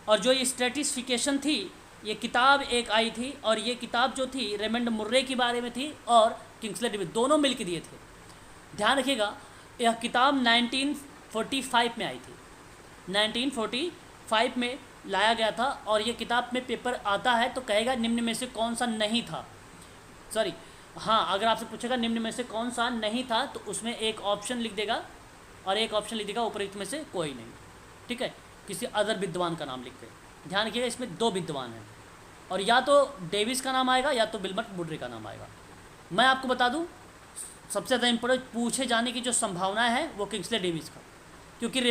और जो ये स्ट्रेटिफिकेशन थी, ये किताब एक आई थी, और ये किताब जो थी रेमंड मुर्रे के बारे में थी और किंग्सले डेविस, दोनों मिलकर दिए थे। ध्यान रखिएगा, यह किताब 1945 में आई थी, 1945 में लाया गया था। और ये किताब में पेपर आता है तो कहेगा निम्न में से कौन सा नहीं था, सॉरी हाँ, अगर आपसे पूछेगा निम्न में से कौन सा नहीं था तो उसमें एक ऑप्शन लिख देगा और एक ऑप्शन लिख देगा उपरोक्त में से कोई नहीं, ठीक है, किसी अदर विद्वान का नाम लिख के। ध्यान रखिएगा, इसमें 2 विद्वान हैं, और या तो डेविस का नाम आएगा या तो विल्मट मुर्रे का नाम आएगा। मैं आपको बता दूं, सबसे ज़्यादा इंपॉर्टेंट पूछे जाने की जो संभावना है वो किंग्सले डेविस का, क्योंकि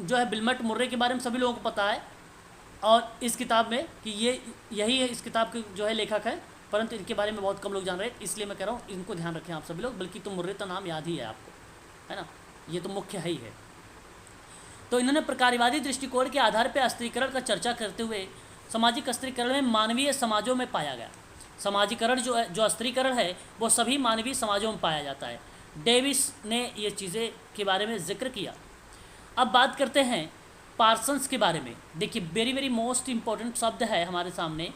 जो है विल्मट मुर्रे के बारे में सभी लोगों को पता है और इस किताब में कि यही है, इस किताब के जो है लेखक है, परंतु इनके बारे में बहुत कम लोग जान रहे हैं, इसलिए मैं कह रहा हूँ इनको ध्यान रखें आप सभी लोग। बल्कि तो मुर्रे का नाम याद ही है आपको, है ना, ये तो मुख्य है ही है। तो इन्होंने प्रकारवादी दृष्टिकोण के आधार पर स्तरीकरण का चर्चा करते हुए सामाजिक स्तरीकरण में मानवीय समाजों में पाया गया। समाजीकरण जो स्तरीकरण है वो सभी मानवीय समाजों में पाया जाता है। डेविस ने ये चीज़ें के बारे में जिक्र किया। अब बात करते हैं पार्सन्स के बारे में। देखिए, वेरी मोस्ट इम्पॉर्टेंट शब्द है हमारे सामने।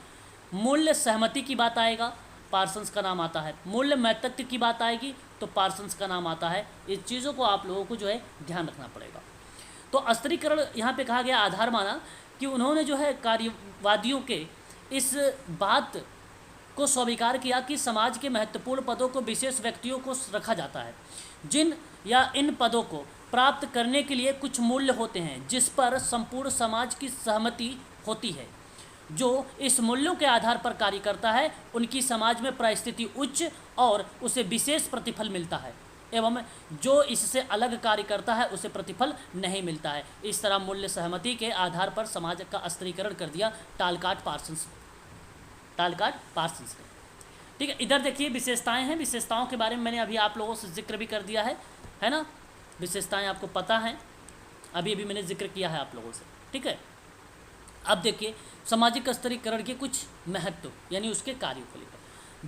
मूल्य सहमति की बात आएगा, पार्सन्स का नाम आता है। मूल्य मैत्रित्व की बात आएगी तो पार्सन्स का नाम आता है। इस चीज़ों को आप लोगों को जो है ध्यान रखना पड़ेगा। तो स्तरीकरण यहाँ पे कहा गया आधार माना कि उन्होंने जो है कार्यवादियों के इस बात को स्वीकार किया कि समाज के महत्वपूर्ण पदों को विशेष व्यक्तियों को रखा जाता है, जिन या इन पदों को प्राप्त करने के लिए कुछ मूल्य होते हैं जिस पर संपूर्ण समाज की सहमति होती है। जो इस मूल्यों के आधार पर कार्य करता है उनकी समाज में परिस्थिति उच्च और उसे विशेष प्रतिफल मिलता है, एवं जो इससे अलग कार्य करता है उसे प्रतिफल नहीं मिलता है। इस तरह मूल्य सहमति के आधार पर समाज का स्तरीकरण कर दिया टालकाट पार्सन्स ने। ठीक है, इधर देखिए विशेषताएं हैं, विशेषताओं के बारे में मैंने अभी आप लोगों से जिक्र भी कर दिया है ना, विशेषताएं आपको पता हैं, अभी अभी मैंने जिक्र किया है आप लोगों से। ठीक है, अब देखिए सामाजिक स्तरीकरण के कुछ महत्व यानी उसके कार्यों को लेकर।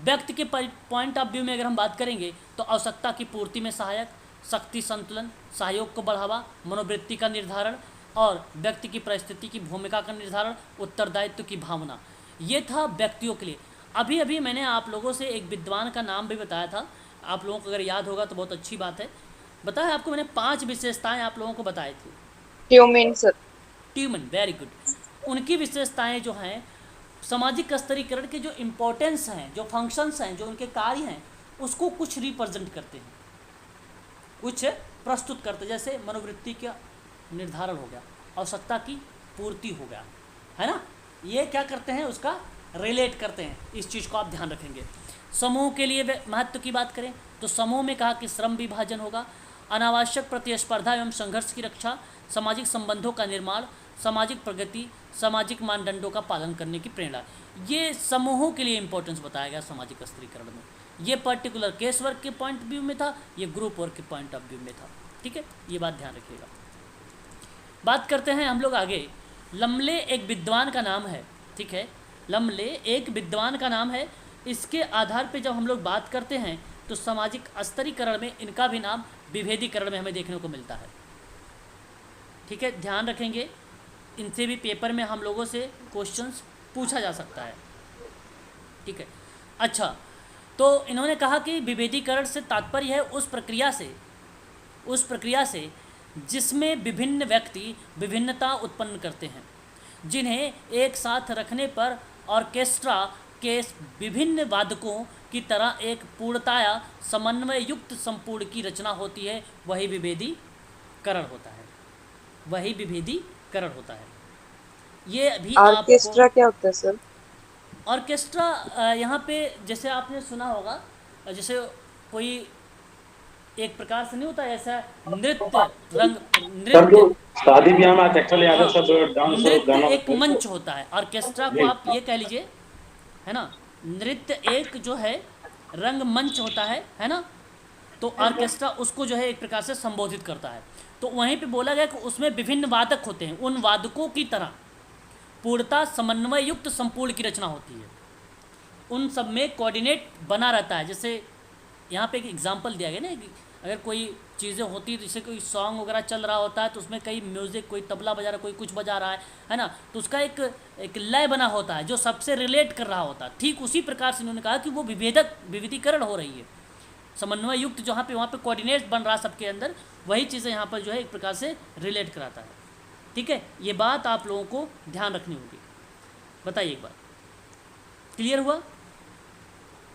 व्यक्ति के पॉइंट ऑफ व्यू में अगर हम बात करेंगे तो आवश्यकता की पूर्ति में सहायक, शक्ति संतुलन, सहयोग को बढ़ावा, मनोवृत्ति का निर्धारण और व्यक्ति की परिस्थिति की भूमिका का निर्धारण, उत्तरदायित्व की भावना, ये था व्यक्तियों के लिए। अभी अभी मैंने आप लोगों से एक विद्वान का नाम भी बताया था, आप लोगों को अगर याद होगा तो बहुत अच्छी बात है। बताया आपको मैंने 5 विशेषताएं आप लोगों को बताई थी। ट्यूमेन सर। ट्यूमन, वेरी गुड। उनकी विशेषताएं जो हैं सामाजिक स्तरीकरण के जो इम्पोर्टेंस हैं, जो फंक्शंस हैं, जो उनके कार्य हैं, उसको कुछ रिप्रेजेंट करते हैं, कुछ प्रस्तुत करते हैं। जैसे मनोवृत्ति का निर्धारण हो गया, आवश्यकता की पूर्ति हो गया, है ना, ये क्या करते हैं उसका रिलेट करते हैं, इस चीज़ को आप ध्यान रखेंगे। समूह के लिए महत्व की बात करें तो समूह में कहा कि श्रम विभाजन होगा, अनावश्यक प्रतिस्पर्धा एवं संघर्ष की रक्षा, सामाजिक संबंधों का निर्माण, सामाजिक प्रगति, सामाजिक मानदंडों का पालन करने की प्रेरणा। ये समूहों के लिए इंपॉर्टेंस बताया गया सामाजिक स्तरीकरण में। ये पर्टिकुलर केस वर्क के पॉइंट व्यू में था, ये ग्रुप वर्क के पॉइंट ऑफ व्यू में था। ठीक है, ये बात ध्यान रखिएगा। बात करते हैं हम लोग आगे। लमले एक विद्वान का नाम है। ठीक है, लमले एक विद्वान का नाम है। इसके आधार पे जब हम लोग बात करते हैं तो सामाजिक स्तरीकरण में इनका भी नाम विभेदीकरण में हमें देखने को मिलता है। ठीक है, ध्यान रखेंगे, इनसे भी पेपर में हम लोगों से क्वेश्चंस पूछा जा सकता है। ठीक है, अच्छा, तो इन्होंने कहा कि विभेदीकरण से तात्पर्य है उस प्रक्रिया से जिसमें विभिन्न व्यक्ति विभिन्नता उत्पन्न करते हैं, जिन्हें एक साथ रखने पर ऑर्केस्ट्रा के विभिन्न वादकों की तरह एक पूर्णताया समन्वय युक्त संपूर्ण की रचना होती है, वही विभेदीकरण होता है, वही विभेदीकरण होता है। ये भी ऑर्केस्ट्रा क्या होता है सर? ऑर्केस्ट्रा यहाँ पे जैसे आपने सुना होगा, जैसे कोई एक प्रकार से नहीं होता ऐसा नृत्य शादी ब्याह में ऑर्केस्ट्रा याद है सब डांस और नृत्य गाना एक मंच होता है। ऑर्केस्ट्रा को आप ये कह लीजिए, है ना, नृत्य एक जो है रंगमंच होता है ना, तो ऑर्केस्ट्रा उसको जो है एक प्रकार से संबोधित करता है। तो वहीं पे बोला गया कि उसमें विभिन्न वादक होते हैं, उन वादकों की तरह पूर्णता समन्वय युक्त संपूर्ण की रचना होती है, उन सब में कोऑर्डिनेट बना रहता है। जैसे यहाँ पे एक एग्जांपल दिया गया ना कि अगर कोई चीज़ें होती है, जैसे कोई सॉन्ग वगैरह चल रहा होता है तो उसमें कई म्यूज़िक, कोई तबला बजा रहा है, कोई कुछ बजा रहा है ना, तो उसका एक लय बना होता है जो सबसे रिलेट कर रहा होता है। ठीक उसी प्रकार से उन्होंने कहा कि वो विविधीकरण हो रही है, समन्वय युक्त जहाँ पे वहाँ पे कोऑर्डिनेट बन रहा है सबके अंदर, वही चीज़ें यहाँ पर जो है एक प्रकार से रिलेट कराता है। ठीक है, ये बात आप लोगों को ध्यान रखनी होगी। बताइए एक बार, क्लियर हुआ?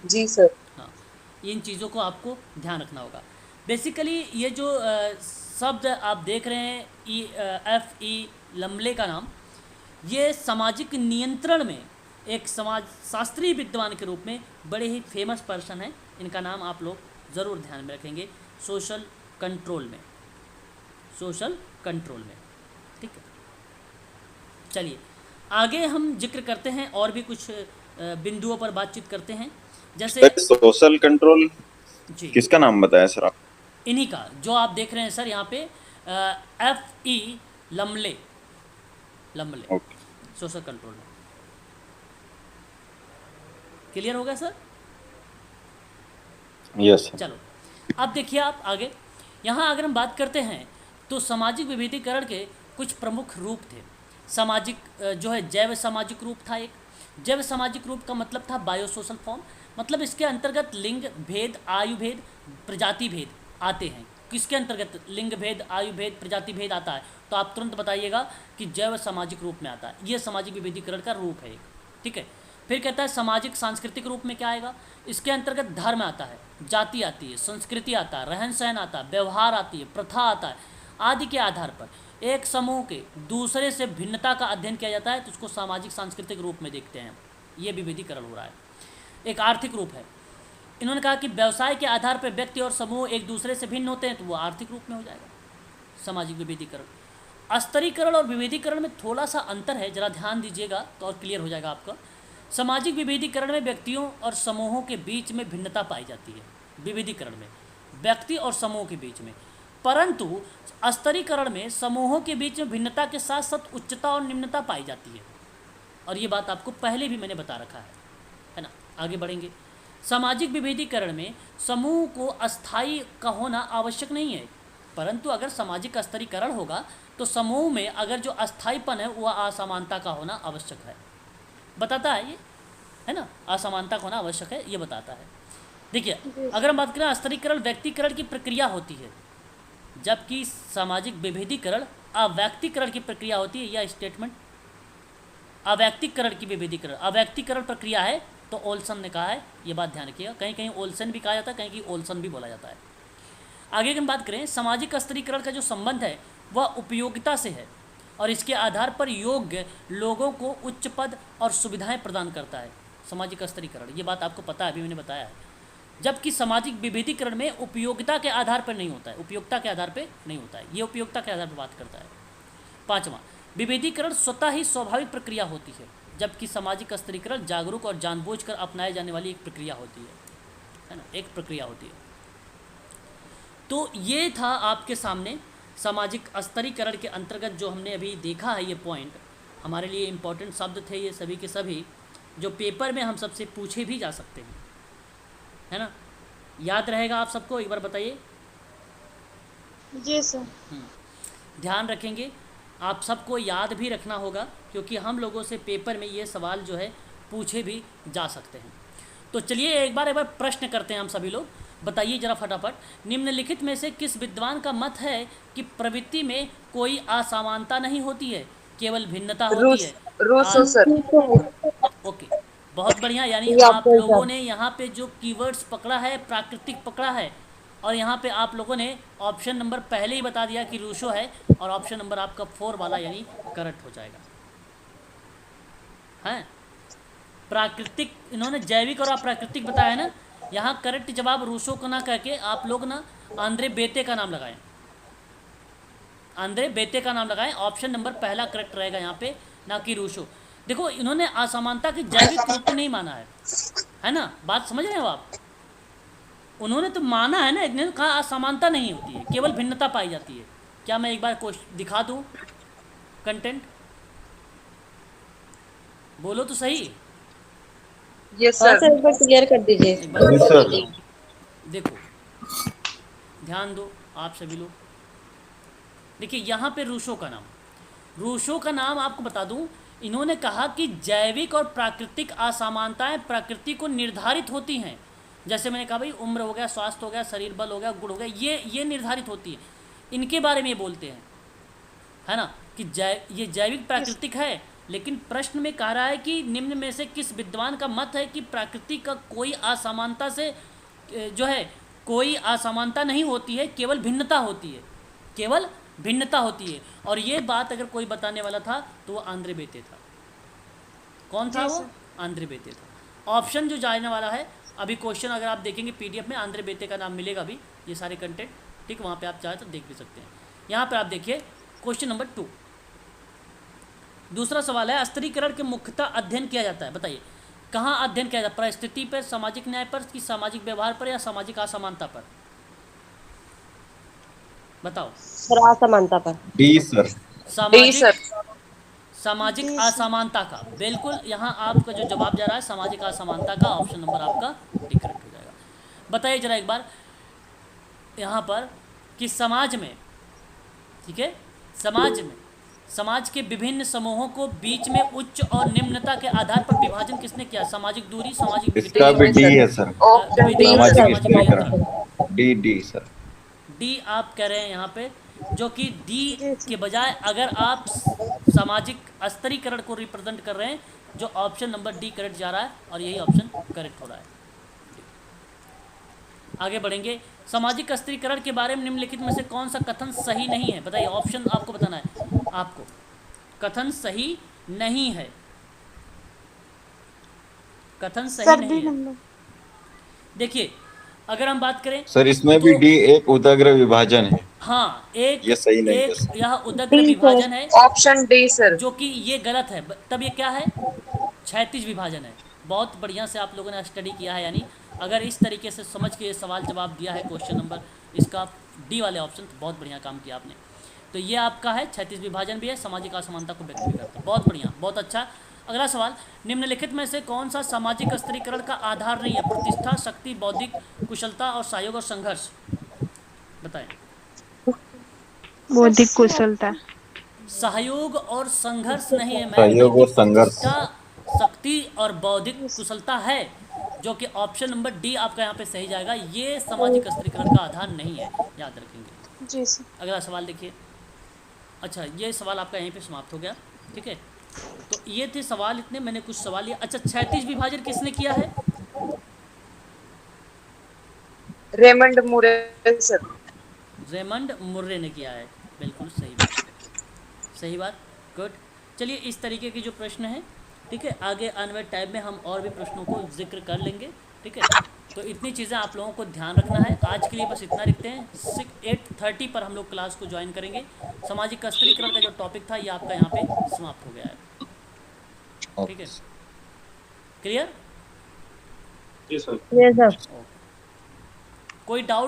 जी सर। हाँ, इन चीज़ों को आपको ध्यान रखना होगा। बेसिकली ये जो शब्द आप देख रहे हैं EFE लमले का नाम, ये सामाजिक नियंत्रण में एक समाज शास्त्रीय विद्वान के रूप में बड़े ही फेमस पर्सन है। इनका नाम आप लोग ज़रूर ध्यान में रखेंगे, सोशल कंट्रोल में। ठीक है, चलिए आगे हम जिक्र करते हैं और भी कुछ बिंदुओं पर बातचीत करते हैं। जैसे सोशल कंट्रोल जी, किसका नाम बताया सर आप? इन्हीं का जो आप देख रहे हैं सर यहाँ पे FE लमले ओके, सोशल कंट्रोल। क्लियर हो गया सर? यस। चलो अब देखिए आप आगे, यहाँ अगर हम बात करते हैं तो सामाजिक विविधीकरण के कुछ प्रमुख रूप थे। सामाजिक जो है जैव सामाजिक रूप था एक। जैव सामाजिक रूप का मतलब था बायोसोशल फॉर्म, मतलब इसके अंतर्गत लिंग भेद, आयु भेद, प्रजाति भेद आते हैं। किसके अंतर्गत लिंग भेद, आयु भेद, प्रजाति भेद आता है? तो आप तुरंत बताइएगा कि जैव सामाजिक रूप में आता है। ये सामाजिक विविधीकरण का रूप है एक। ठीक है, फिर कहता है सामाजिक सांस्कृतिक रूप में क्या आएगा? इसके अंतर्गत धर्म आता है, जाति आती है, संस्कृति आता है, रहन सहन आता है, व्यवहार आती है, प्रथा आता है आदि के आधार पर एक समूह के दूसरे से भिन्नता का अध्ययन किया जाता है, तो उसको सामाजिक सांस्कृतिक रूप में देखते हैं। ये विविधीकरण हो रहा है। एक आर्थिक रूप है। इन्होंने कहा कि व्यवसाय के आधार पर व्यक्ति और समूह एक दूसरे से भिन्न होते हैं, तो वो आर्थिक रूप में हो जाएगा सामाजिक विविधीकरण। स्तरीकरण और विविधीकरण में थोड़ा सा अंतर है, जरा ध्यान दीजिएगा तो और क्लियर हो जाएगा आपका। सामाजिक विभेदीकरण में व्यक्तियों और समूहों के बीच में भिन्नता पाई जाती है। विभेदीकरण में व्यक्ति और समूह के बीच में, परंतु स्तरीकरण में समूहों के बीच में भिन्नता के साथ साथ उच्चता और निम्नता पाई जाती है। और ये बात आपको पहले भी मैंने बता रखा है ना। आगे बढ़ेंगे। सामाजिक विभेदीकरण में समूह को अस्थायी का होना आवश्यक नहीं है, परंतु अगर सामाजिक स्तरीकरण होगा तो समूह में अगर जो अस्थायीपन है वह असमानता का होना आवश्यक है, बताता है ये, है ना। असमानता का होना आवश्यक है, ये बताता है। देखिए, अगर हम बात करें स्तरीकरण व्यक्तिकरण की प्रक्रिया होती है, जबकि सामाजिक विभेदीकरण अव्यक्तिकरण की प्रक्रिया होती है। यह स्टेटमेंट अव्यक्तिकरण की विभेदीकरण अव्यक्तिकरण प्रक्रिया है, तो ओल्सन ने कहा है, ये बात ध्यान रखिएगा। कहीं कहीं ओल्सन भी कहा जाता है, कहीं कहीं ओल्सन भी बोला जाता है। आगे की हम बात करें, सामाजिक स्तरीकरण का जो संबंध है वह उपयोगिता से है और इसके आधार पर योग्य लोगों को उच्च पद और सुविधाएं प्रदान करता है। सामाजिक स्तरीकरण, ये बात आपको पता है, अभी मैंने बताया है। जबकि सामाजिक विभेदीकरण में उपयोगिता के आधार पर नहीं होता है, उपयोगिता के आधार पर नहीं होता है, ये उपयोगिता के आधार पर बात करता है। पाँचवां, विभेदीकरण स्वतः ही स्वाभाविक प्रक्रिया होती है, जबकि सामाजिक स्तरीकरण जागरूक और जानबूझकर अपनाए जाने वाली एक प्रक्रिया होती है ना, एक प्रक्रिया होती है। तो ये था आपके सामने सामाजिक स्तरीकरण के अंतर्गत जो हमने अभी देखा है। ये पॉइंट हमारे लिए इम्पोर्टेंट शब्द थे ये सभी के सभी, जो पेपर में हम सबसे पूछे भी जा सकते हैं, है ना। याद रहेगा आप सबको, एक बार बताइए। जी सर। ध्यान रखेंगे, आप सबको याद भी रखना होगा, क्योंकि हम लोगों से पेपर में ये सवाल जो है पूछे भी जा सकते हैं। तो चलिए एक बार प्रश्न करते हैं हम सभी लोग। बताइए जरा फटाफट, निम्नलिखित में से किस विद्वान का मत है कि प्रवृत्ति में कोई असमानता नहीं होती है, केवल भिन्नता होती है? Rousseau sir. ओके, बहुत बढ़िया। यानी ये आप आपको लोगों ने यहाँ पे जो कीवर्ड्स पकड़ा है, प्राकृतिक पकड़ा है, और यहाँ पे आप लोगों ने ऑप्शन नंबर पहले ही बता दिया कि रूसो है, और ऑप्शन नंबर आपका 4 वाला यानी करेक्ट हो जाएगा। हैं, प्राकृतिक, इन्होंने जैविक और अप्राकृतिक बताया है ना। यहाँ करेक्ट जवाब रूसो को ना कह के आप लोग ना आंद्रे बेते का नाम लगाएं, आंद्रे बेते का नाम लगाएं। ऑप्शन नंबर पहला करेक्ट रहेगा यहाँ पे, ना कि रूसो। देखो, इन्होंने असमानता के जैविक रूप को नहीं माना है ना। बात समझ रहे हो आप? उन्होंने तो माना है ना, इन्होंने कहा असमानता नहीं होती है, केवल भिन्नता पाई जाती है। क्या मैं एक बार दिखा दूं कंटेंट? बोलो तो सही। यस हाँ सर। सर, एक बार क्लियर कर दीजिए। एक बार जी सर। देखो, ध्यान दो आप सभी लोग। देखिए यहाँ पे रूसो का नाम, रूसो का नाम आपको बता दूं, इन्होंने कहा कि जैविक और प्राकृतिक असमानताएं प्रकृति को निर्धारित होती हैं। जैसे मैंने कहा भाई, उम्र हो गया, स्वास्थ्य हो गया, शरीर बल हो गया, गुण हो गया, ये निर्धारित होती है। इनके बारे में ये बोलते हैं, है ना, कि ये जैविक प्राकृतिक है। लेकिन प्रश्न में कह रहा है कि निम्न में से किस विद्वान का मत है कि प्रकृति का कोई असमानता से जो है कोई असमानता नहीं होती है, केवल भिन्नता होती है, केवल भिन्नता होती है। और ये बात अगर कोई बताने वाला था तो वो आंद्रे बेते था। कौन था वो? आंद्रे बेते था। ऑप्शन जो जाने वाला है, अभी क्वेश्चन अगर आप देखेंगे पीडीएफ में, आंद्रे बेते का नाम मिलेगा अभी, ये सारे कंटेंट, ठीक, वहाँ पे आप चाहे तो देख भी सकते हैं। यहाँ पर आप देखिए क्वेश्चन नंबर 2, दूसरा सवाल है, स्तरीकरण के मुख्यतः अध्ययन किया जाता है। बताइए कहाँ अध्ययन किया जाता है? परिस्थिति पर, सामाजिक न्याय पर, कि सामाजिक व्यवहार पर, या सामाजिक असमानता पर? बताओ। सर, असमानता पर। D sir. सामाजिक असमानता का, बिल्कुल। यहाँ आपका जो जवाब जा रहा है सामाजिक असमानता का, ऑप्शन नंबर आपका डी करेक्ट हो जाएगा। बताइए जरा एक बार यहाँ पर कि समाज में, ठीक है, समाज में, समाज के विभिन्न समूहों को बीच में उच्च और निम्नता के आधार पर विभाजन किसने किया? सामाजिक दूरी, सामाजिक इसका भी डी है सर। सामाजिक स्तरीकरण डी सर। डी आप कह रहे हैं यहाँ पे, जो कि डी के बजाय अगर आप सामाजिक स्तरीकरण को रिप्रेजेंट कर रहे हैं, जो ऑप्शन नंबर डी करेक्ट जा रहा है, और यही ऑप्शन करेक्ट हो रहा है। आगे बढ़ेंगे। सामाजिक स्तरीकरण के बारे में निम्नलिखित में से कौन सा कथन सही नहीं है? बताइए, ऑप्शन आपको बताना है। आपको कथन सही नहीं है, कथन सही नहीं है। देखिए, अगर हम बात करें सर, इसमें तो, भी डी एक उदाग्र विभाजन है। हाँ, एक ये सही नहीं है एक सर। यह उदग्र विभाजन है, ऑप्शन डी सर। जो कि ये गलत है। तब ये क्या है? क्षैतिज विभाजन है। बहुत बढ़िया से आप लोगों ने स्टडी किया है, यानी अगर इस तरीके से समझ के ये सवाल जवाब दिया है क्वेश्चन नंबर इसका डी वाले ऑप्शन, तो बहुत बढ़िया काम किया आपने। तो ये आपका है 36 विभाजन भी है, सामाजिक असमानता को व्यक्त भी करता है। बहुत बढ़िया, बहुत अच्छा। अगला सवाल, निम्नलिखित में से कौन सा सामाजिक स्तरीकरण का आधार नहीं है? प्रतिष्ठा, शक्ति, बौद्धिक कुशलता और सहयोग और संघर्ष। बताएं। बौद्धिक कुशलता। सहयोग और संघर्ष नहीं है मैम, सहयोग बल्कि और संघर्ष। प्रतिष्ठा, शक्ति और बौद्धिक कुशलता है, जो कि ऑप्शन नंबर डी आपका यहाँ पे सही जाएगा। ये सामाजिक स्तरीकरण का आधार नहीं है, याद रखेंगे। जी सर। अगला सवाल देखिए। अच्छा, ये सवाल आपका यहीं पे समाप्त हो गया, ठीक है। तो ये थे सवाल इतने, मैंने कुछ सवाल लिया। अच्छा, 36 विभाजन किसने किया है? रेमंड मुरे सर। रेमंड मुर्रे ने किया है, बिल्कुल सही बात, सही बात, गुड। चलिए, इस तरीके के जो प्रश्न हैं, ठीक है, आगे आने वाले टाइम में हम और भी प्रश्नों को जिक्र कर लेंगे, ठीक है। तो इतनी चीज़ें आप लोगों को ध्यान रखना है। आज के लिए बस इतना रखते हैं। 8:30 पर हम लोग क्लास को ज्वाइन करेंगे। सामाजिक स्तरीकरण का जो टॉपिक था ये आपका यहाँ पे समाप्त हो गया है, ठीक है। क्लियर? जी सर। ये सब कोई डाउट